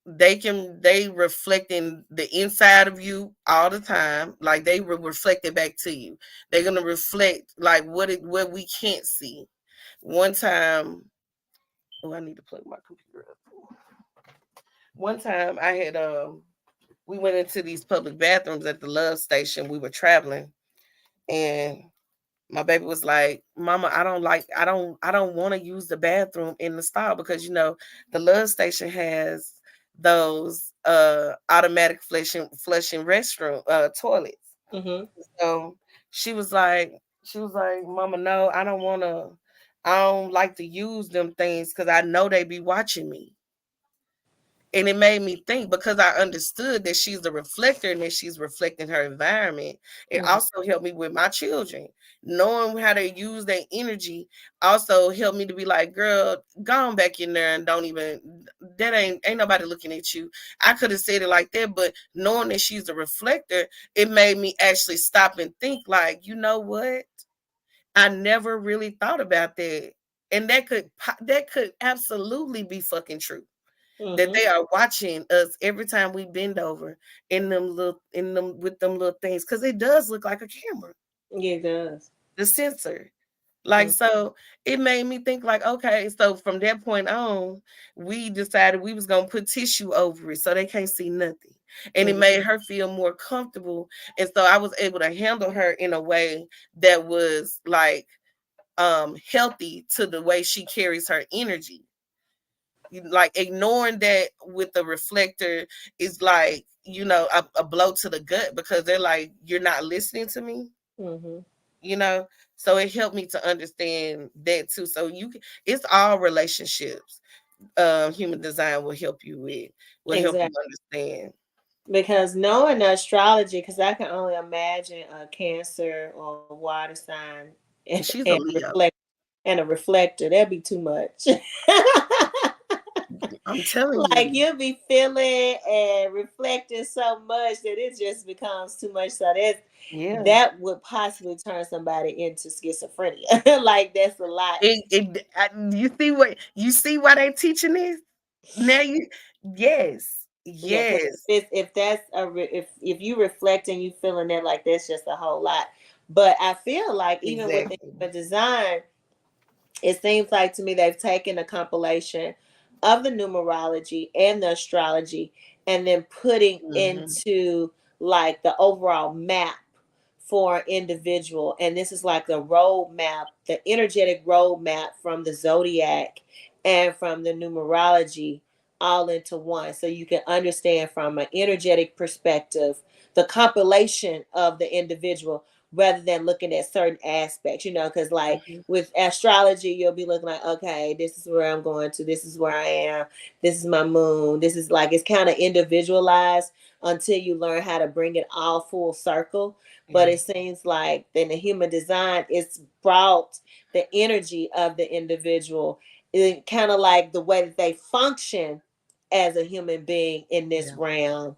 they reflecting the inside of you all the time. Like they will reflect it back to you. They're gonna reflect like what we can't see. One time, oh, I need to plug my computer up. One time I had we went into these public bathrooms at the Love Station. We were traveling, and my baby was like, "Mama, I don't want to use the bathroom in the stall because the Love Station has those automatic flushing restroom toilets." Mm-hmm. So she was like, "Mama, no, I don't like to use them things because I know they be watching me." And it made me think because I understood that she's a reflector and that she's reflecting her environment. It Mm-hmm. also helped me with my children. Knowing how to use their energy also helped me to be like, girl, go on back in there and don't even that ain't nobody looking at you. I could have said it like that, but knowing that she's a reflector, it made me actually stop and think like, you know what? I never really thought about that. And that could absolutely be fucking true that Mm-hmm. they are watching us every time we bend over in them with them little things because it does look like a camera, Yeah, it does. the sensor. Like so, it made me think like, okay, so from that point on, we decided we was gonna put tissue over it so they can't see nothing, and it Mm-hmm. made her feel more comfortable, and so I was able to handle her in a way that was like healthy to the way she carries her energy. Like ignoring that with the reflector is like a blow to the gut because they're like you're not listening to me, Mm-hmm. you know so it helped me to understand that too. So it's all relationships. Human design will help you Exactly. understand. Because knowing the astrology, because I can only imagine a Cancer or water sign And she's and a Leo. a reflector, that'd be too much. I'm telling Like you. you'll be feeling and reflecting so much that it just becomes too much. So Yeah. that would possibly turn somebody into schizophrenia. Like that's a lot. You see why they teaching this now. Yes, Yeah, because yes, if that's if you reflect and you feeling that, like that's just a whole lot. But I feel like even with the exactly. human design, it seems like to me they've taken a compilation of the numerology and the astrology and then putting Hmm. into like the overall map for an individual. And this is like the roadmap, the energetic roadmap from the zodiac and from the numerology all into one. So you can understand from an energetic perspective the compilation of the individual rather than looking at certain aspects, because like Hmm. with astrology, you'll be looking like, okay, this is where I'm going to, this is where I am, this is my moon, this is like it's kind of individualized until you learn how to bring it all full circle. But Yeah. it seems like in the human design, it's brought the energy of the individual, it kind of like the way that they function as a human being in this Yeah. realm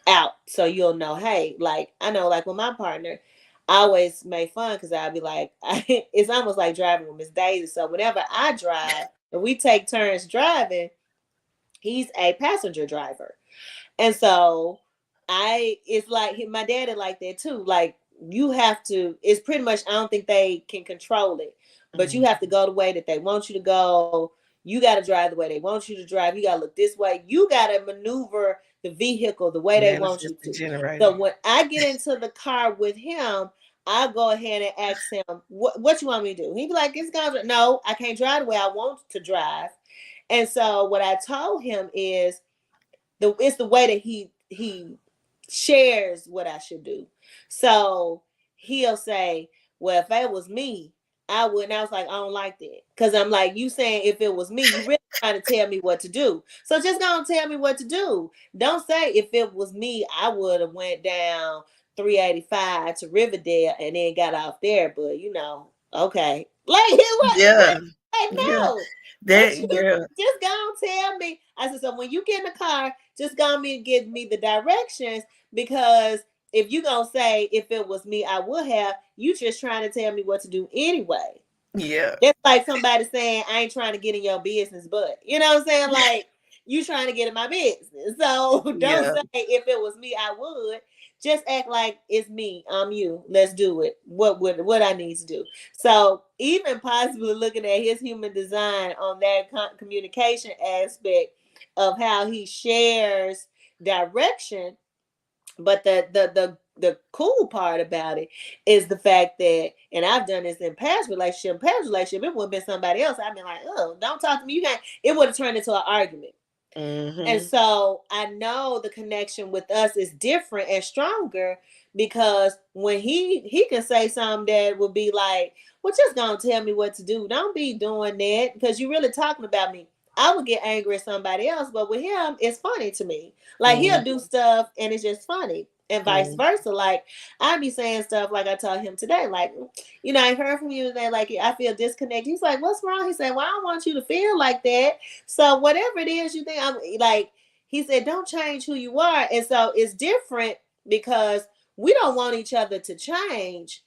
out. So you'll know, hey, like I know, like with my partner, I always make fun because I'll be like, it's almost like driving with Miss Daisy. So whenever I drive and we take turns driving, he's a passenger driver. And so it's like my daddy like that too. Like you have to, it's pretty much, I don't think they can control it, but you Mhm. have to go the way that they want you to go. You got to drive the way they want you to drive. You got to look this way. You got to maneuver the vehicle the way they want you Manifesting to. generator. So when I get into the car with him, I go ahead and ask him, what you want me to do? He be like, it's gonna, no, I can't drive the way I want to drive. And so what I told him is, it's the way that he shares what I should do. So he'll say, "Well, if it was me, I would." And I was like, "I don't like that," because I'm like, "You saying if it was me, you really trying to tell me what to do? So just gonna tell me what to do. Don't say if it was me, I would have went down 385 to Riverdale and then got off there. But okay, like what? Yeah. Like Yeah. no, what That you girl. just gonna tell me? I said, so when you get in the car, just gonna give me the directions because if you gonna say if it was me, I would have. You just trying to tell me what to do anyway. Yeah. That's like somebody saying, I ain't trying to get in your business, but you know what I'm saying? Like, you trying to get in my business. So don't Yeah. say if it was me, I would. Just act like it's me. I'm you. Let's do it. What I need to do. So even possibly looking at his human design on that communication aspect of how he shares direction, but the cool part about it is the fact that, and I've done this in past relationship, it would have been somebody else. I've been like, oh, don't talk to me. You can't. It would have turned into an argument. And Mm-hmm. so I know the connection with us is different and stronger because when he can say something that would be like, well, just gonna tell me what to do. Don't be doing that because you're really talking about me. I would get angry at somebody else, but with him, it's funny to me. Like he'll do stuff and it's just funny. And vice Mm-hmm. versa. Like I'd be saying stuff like I told him today, like, I heard from you today, like I feel disconnected. He's like, what's wrong? He said, well, I don't want you to feel like that. So whatever it is you think, I'm like, he said, don't change who you are. And so it's different because we don't want each other to change,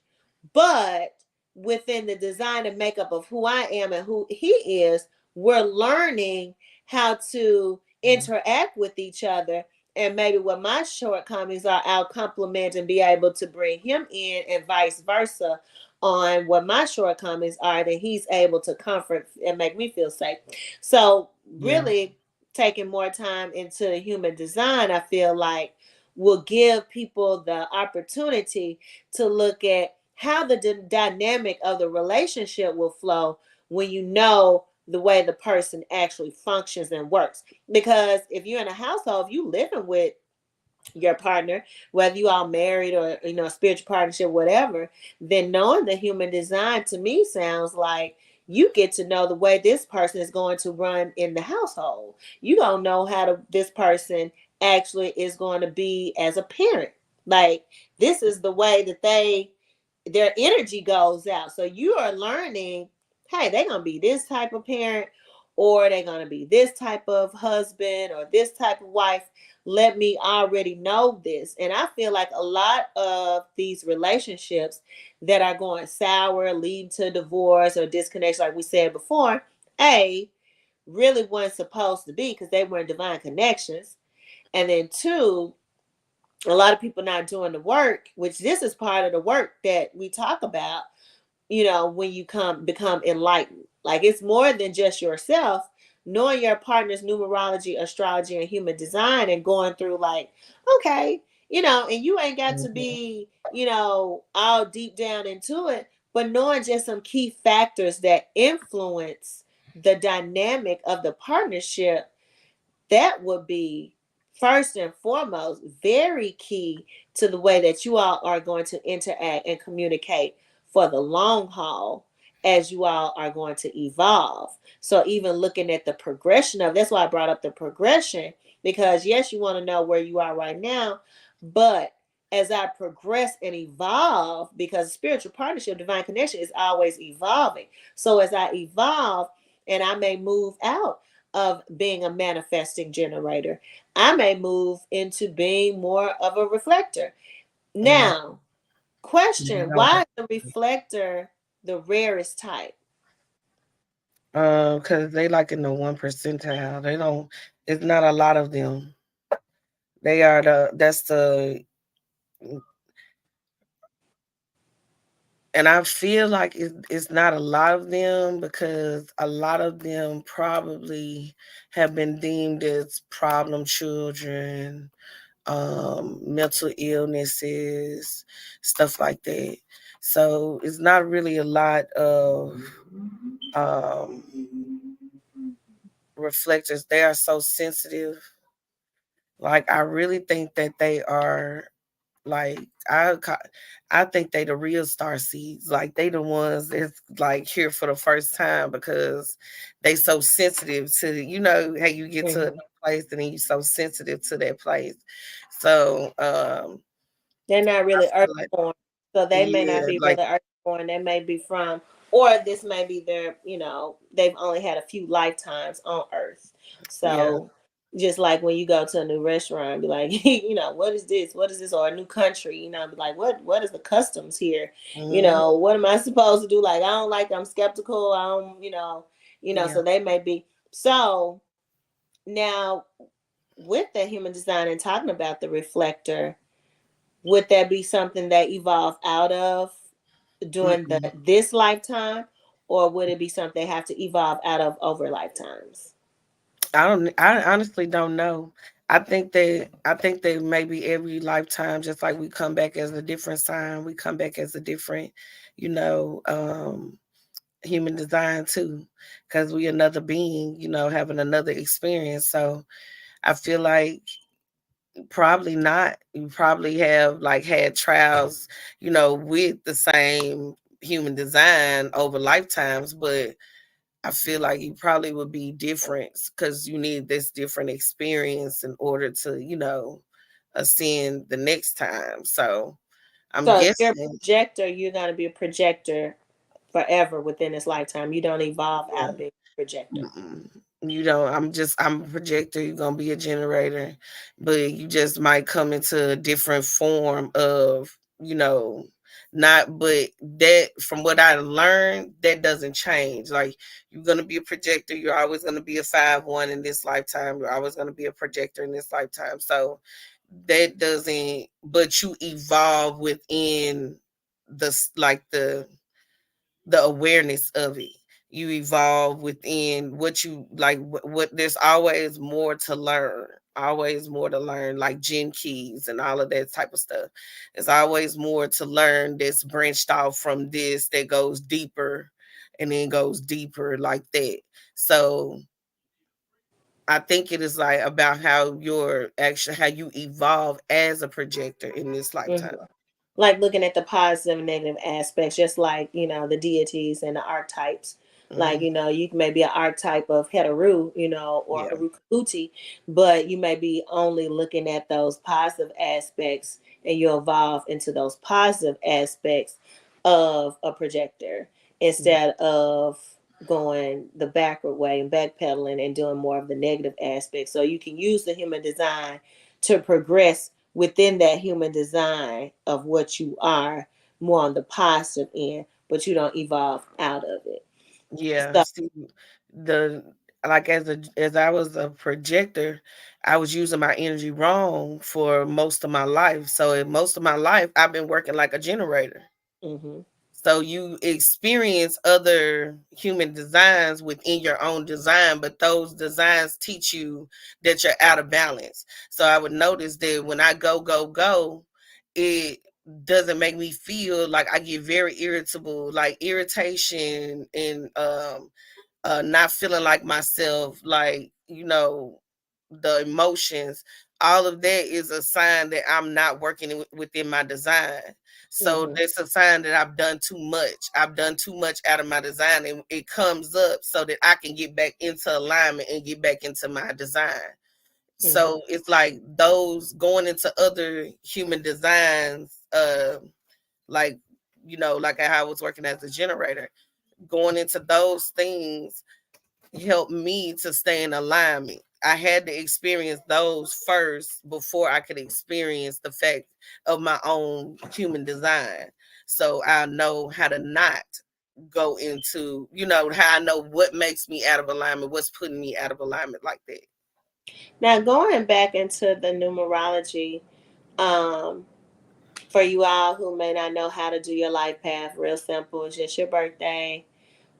but within the design and makeup of who I am and who he is, we're learning how to interact with each other. And maybe what my shortcomings are, I'll compliment and be able to bring him in, and vice versa on what my shortcomings are, that he's able to comfort and make me feel safe. So, Yeah. really taking more time into human design, I feel like will give people the opportunity to look at how the dynamic of the relationship will flow when you know the way the person actually functions and works. Because if you're in a household, if you living with your partner, whether you all married or spiritual partnership, whatever, then knowing the human design to me sounds like you get to know the way this person is going to run in the household. You don't know how this person actually is going to be as a parent. Like this is the way that their energy goes out. So you are learning, hey, they're gonna be this type of parent, or they're gonna be this type of husband or this type of wife. Let me already know this. And I feel like a lot of these relationships that are going sour, leading to divorce or disconnection, like we said before, really weren't supposed to be because they weren't divine connections. And then two, a lot of people not doing the work, which this is part of the work that we talk about, when you become enlightened. Like it's more than just yourself, knowing your partner's numerology, astrology, and human design, and going through like, okay, and you ain't got to Mm-hmm. be, all deep down into it, but knowing just some key factors that influence the dynamic of the partnership, that would be first and foremost very key to the way that you all are going to interact and communicate for the long haul as you all are going to evolve. So even looking at the progression of, that's why I brought up the progression, because yes, you want to know where you are right now, but as I progress and evolve, because spiritual partnership, divine connection is always evolving. So as I evolve and I may move out of being a manifesting generator, I may move into being more of a reflector. Mm-hmm. Now, question, why is the reflector the rarest type? Because they like in the 1 percentile. They don't. It's not a lot of them. They are the. That's the. And I feel like it's not a lot of them because a lot of them probably have been deemed as problem children, mental illnesses, stuff like that. So it's not really a lot of um, reflectors. They are so sensitive. Like I really think that they are like I I think they the real star seeds. Like they the ones that's like here for the first time because they so sensitive to how you get to a Mm-hmm. new place and then you so sensitive to that place. So They're not I really feel like, earthborn, so they may not yeah, be like, really earthborn. They may be from, or this may be their, they've only had a few lifetimes on Earth. yeah. So just like when you go to a new restaurant, be like, what is this? What is this? Or a new country, be like, what is the customs here? Hmm. What am I supposed to do? Like, I don't like. I'm skeptical. I don't, Yeah. So they may be. So now with the human design and talking about the reflector, would that be something that evolved out of during the Mm-mm. this lifetime, or would it be something they have to evolve out of over lifetimes? I honestly don't know. I think that maybe every lifetime, just like we come back as a different sign, we come back as a different, you know, human design too, because we another being, having another experience. So I feel like probably not. You probably have like had trials, with the same human design over lifetimes, but I feel like you probably would be different because you need this different experience in order to, ascend the next time. So I'm So if you're a guessing, projector, you're going to be a projector forever within this lifetime. You don't evolve out yeah. of being a projector. Mm-mm. You don't. I'm a projector. You're gonna be a generator, but you just might come into a different form of, not. But that, from what I learned, that doesn't change. Like, you're gonna be a projector. You're always gonna be a 5/1 in this lifetime. You're always gonna be a projector in this lifetime. So that doesn't. But you evolve within like the awareness of it. You evolve within what you like. What there's always more to learn. Always more to learn, like Gen Keys and all of that type of stuff. There's always more to learn that's branched off from this, that goes deeper and then goes deeper like that. So I think it is like about how you evolve as a projector in this lifetime. Mhm. Like looking at the positive and negative aspects, just like the deities and the archetypes. Like Hmm. you may be an archetype of Heteru, or Yeah. Harukabuti, but you may be only looking at those positive aspects, and you evolve into those positive aspects of a projector Yeah. instead of going the backward way and backpedaling and doing more of the negative aspects. So you can use the human design to progress within that human design of what you are, more on the positive end, but you don't evolve out of it. Yeah, So, see, the like as I was a projector, I was using my energy wrong for most of my life. So in most of my life, I've been working like a generator. mm-hmm, So you experience other human designs within your own design, but those designs teach you that you're out of balance. So I would notice that when I go, it doesn't make me feel like I get very irritable, like irritation and not feeling like myself, like, the emotions, all of that is a sign that I'm not working within my design. So mm-hmm, that's a sign that I've done too much. I've done too much out of my design, and it comes up so that I can get back into alignment and get back into my design. mm-hmm. So it's like those going into other human designs, like, like how I was working as a generator, going into those things helped me to stay in alignment. I had to experience those first before I could experience the fact of my own human design. So I know how to not go into, how I know what makes me out of alignment, what's putting me out of alignment like that. Now going back into the numerology, um, for you all who may not know how to do your life path, real simple. It's just your birthday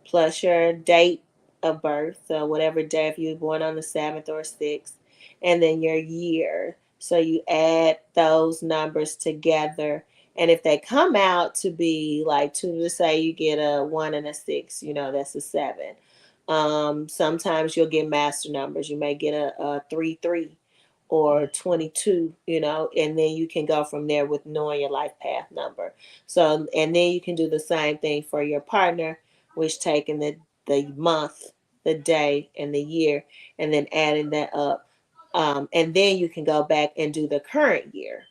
plus your date of birth, so whatever day, if you were born on the 7th or 6th, and then your year. So you add those numbers together. And if they come out to be like two, to say you get a 1 and a 6, that's a 7. Sometimes you'll get master numbers. You may get a 3 3 or 22, and then you can go from there with knowing your life path number. So, and then you can do the same thing for your partner, which taking the month, the day, and the year, and then adding that up. And then you can go back and do the current year.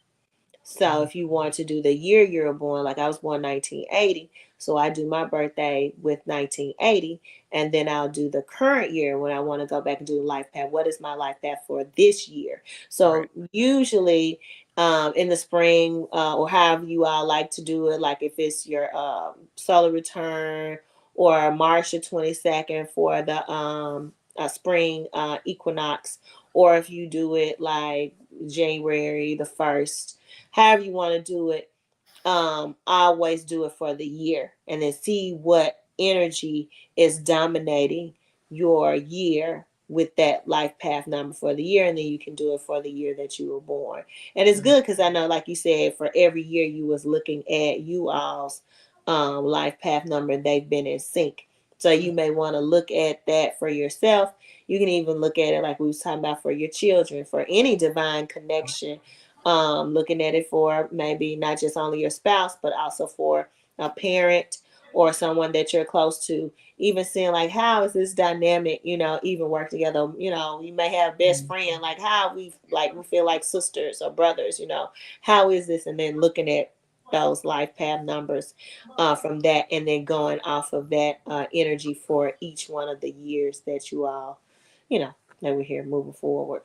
So if you want to do the year you're born, like I was born 1980, so I do my birthday with 1980, and then I'll do the current year when I want to go back and do the life path. What is my life path for this year? Right. So usually in the spring or however you all like to do it, like if it's your solar return or March the 22nd for the spring equinox, or if you do it like January the 1st, however you want to do it, always do it for the year and then see what energy is dominating your year with that life path number for the year, and then you can do it for the year that you were born. And it's Mm. good because I know, like you said, for every year you was looking at you all's life path number, and they've been in sync. So you may want to look at that for yourself. You can even look at it like we was talking about for your children, for any divine connection, looking at it for maybe not just only your spouse, but also for a parent or someone that you're close to. Even seeing like how is this dynamic, even work together. You may have best friend, like how we feel like sisters or brothers. How is this, and then looking at those life path numbers from that, and then going off of that energy for each one of the years that you all, you know, that we're here moving forward.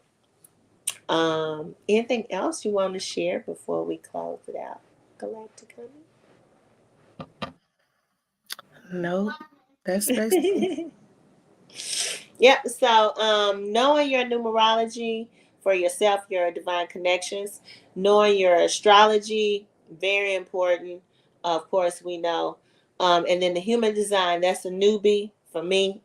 Anything else you want to share before we close it out, Galactic No, that's basically. Honey? Yep. So, knowing your numerology for yourself, your divine connections, knowing your astrology, very important. Of course, we know. And then the human design, that's a newbie for me.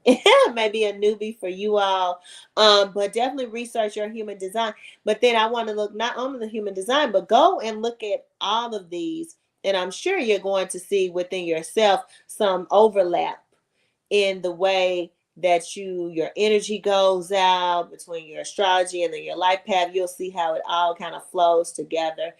Maybe a newbie for you all. But definitely research your human design. But then I want to look not only the human design, but go and look at all of these. And I'm sure you're going to see within yourself some overlap in the way that your energy goes out between your astrology and then your life path. You'll see how it all kind of flows together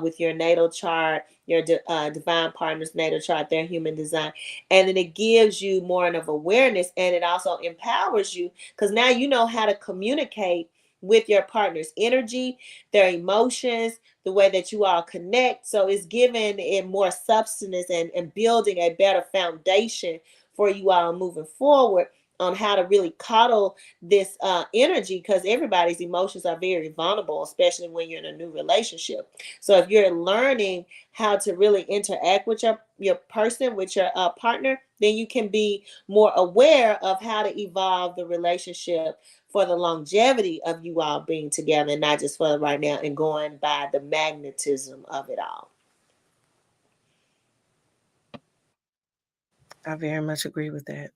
with your natal chart, your divine partner's natal chart, their human design. And then it gives you more of awareness, and it also empowers you because now you know how to communicate with your partner's energy, their emotions, the way that you all connect. So it's giving it more substance and building a better foundation for you all moving forward on how to really coddle this energy, because everybody's emotions are very vulnerable, especially when you're in a new relationship. So if you're learning how to really interact with your person, with your partner, then you can be more aware of how to evolve the relationship for the longevity of you all being together, and not just for right now and going by the magnetism of it all. I very much agree with that.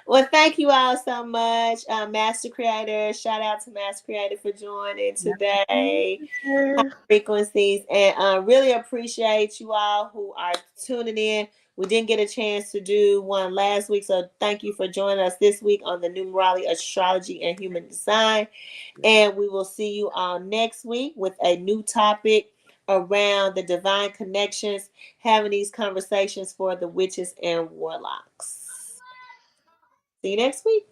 Well, thank you all so much, Master Creator. Shout out to Master Creator for joining today. High Yeah. frequencies, and really appreciate you all who are tuning in. We didn't get a chance to do one last week, so thank you for joining us this week on the Numerology, Astrology, and Human Design. And we will see you all next week with a new topic around the divine connections, having these conversations for the witches and warlocks. See you next week.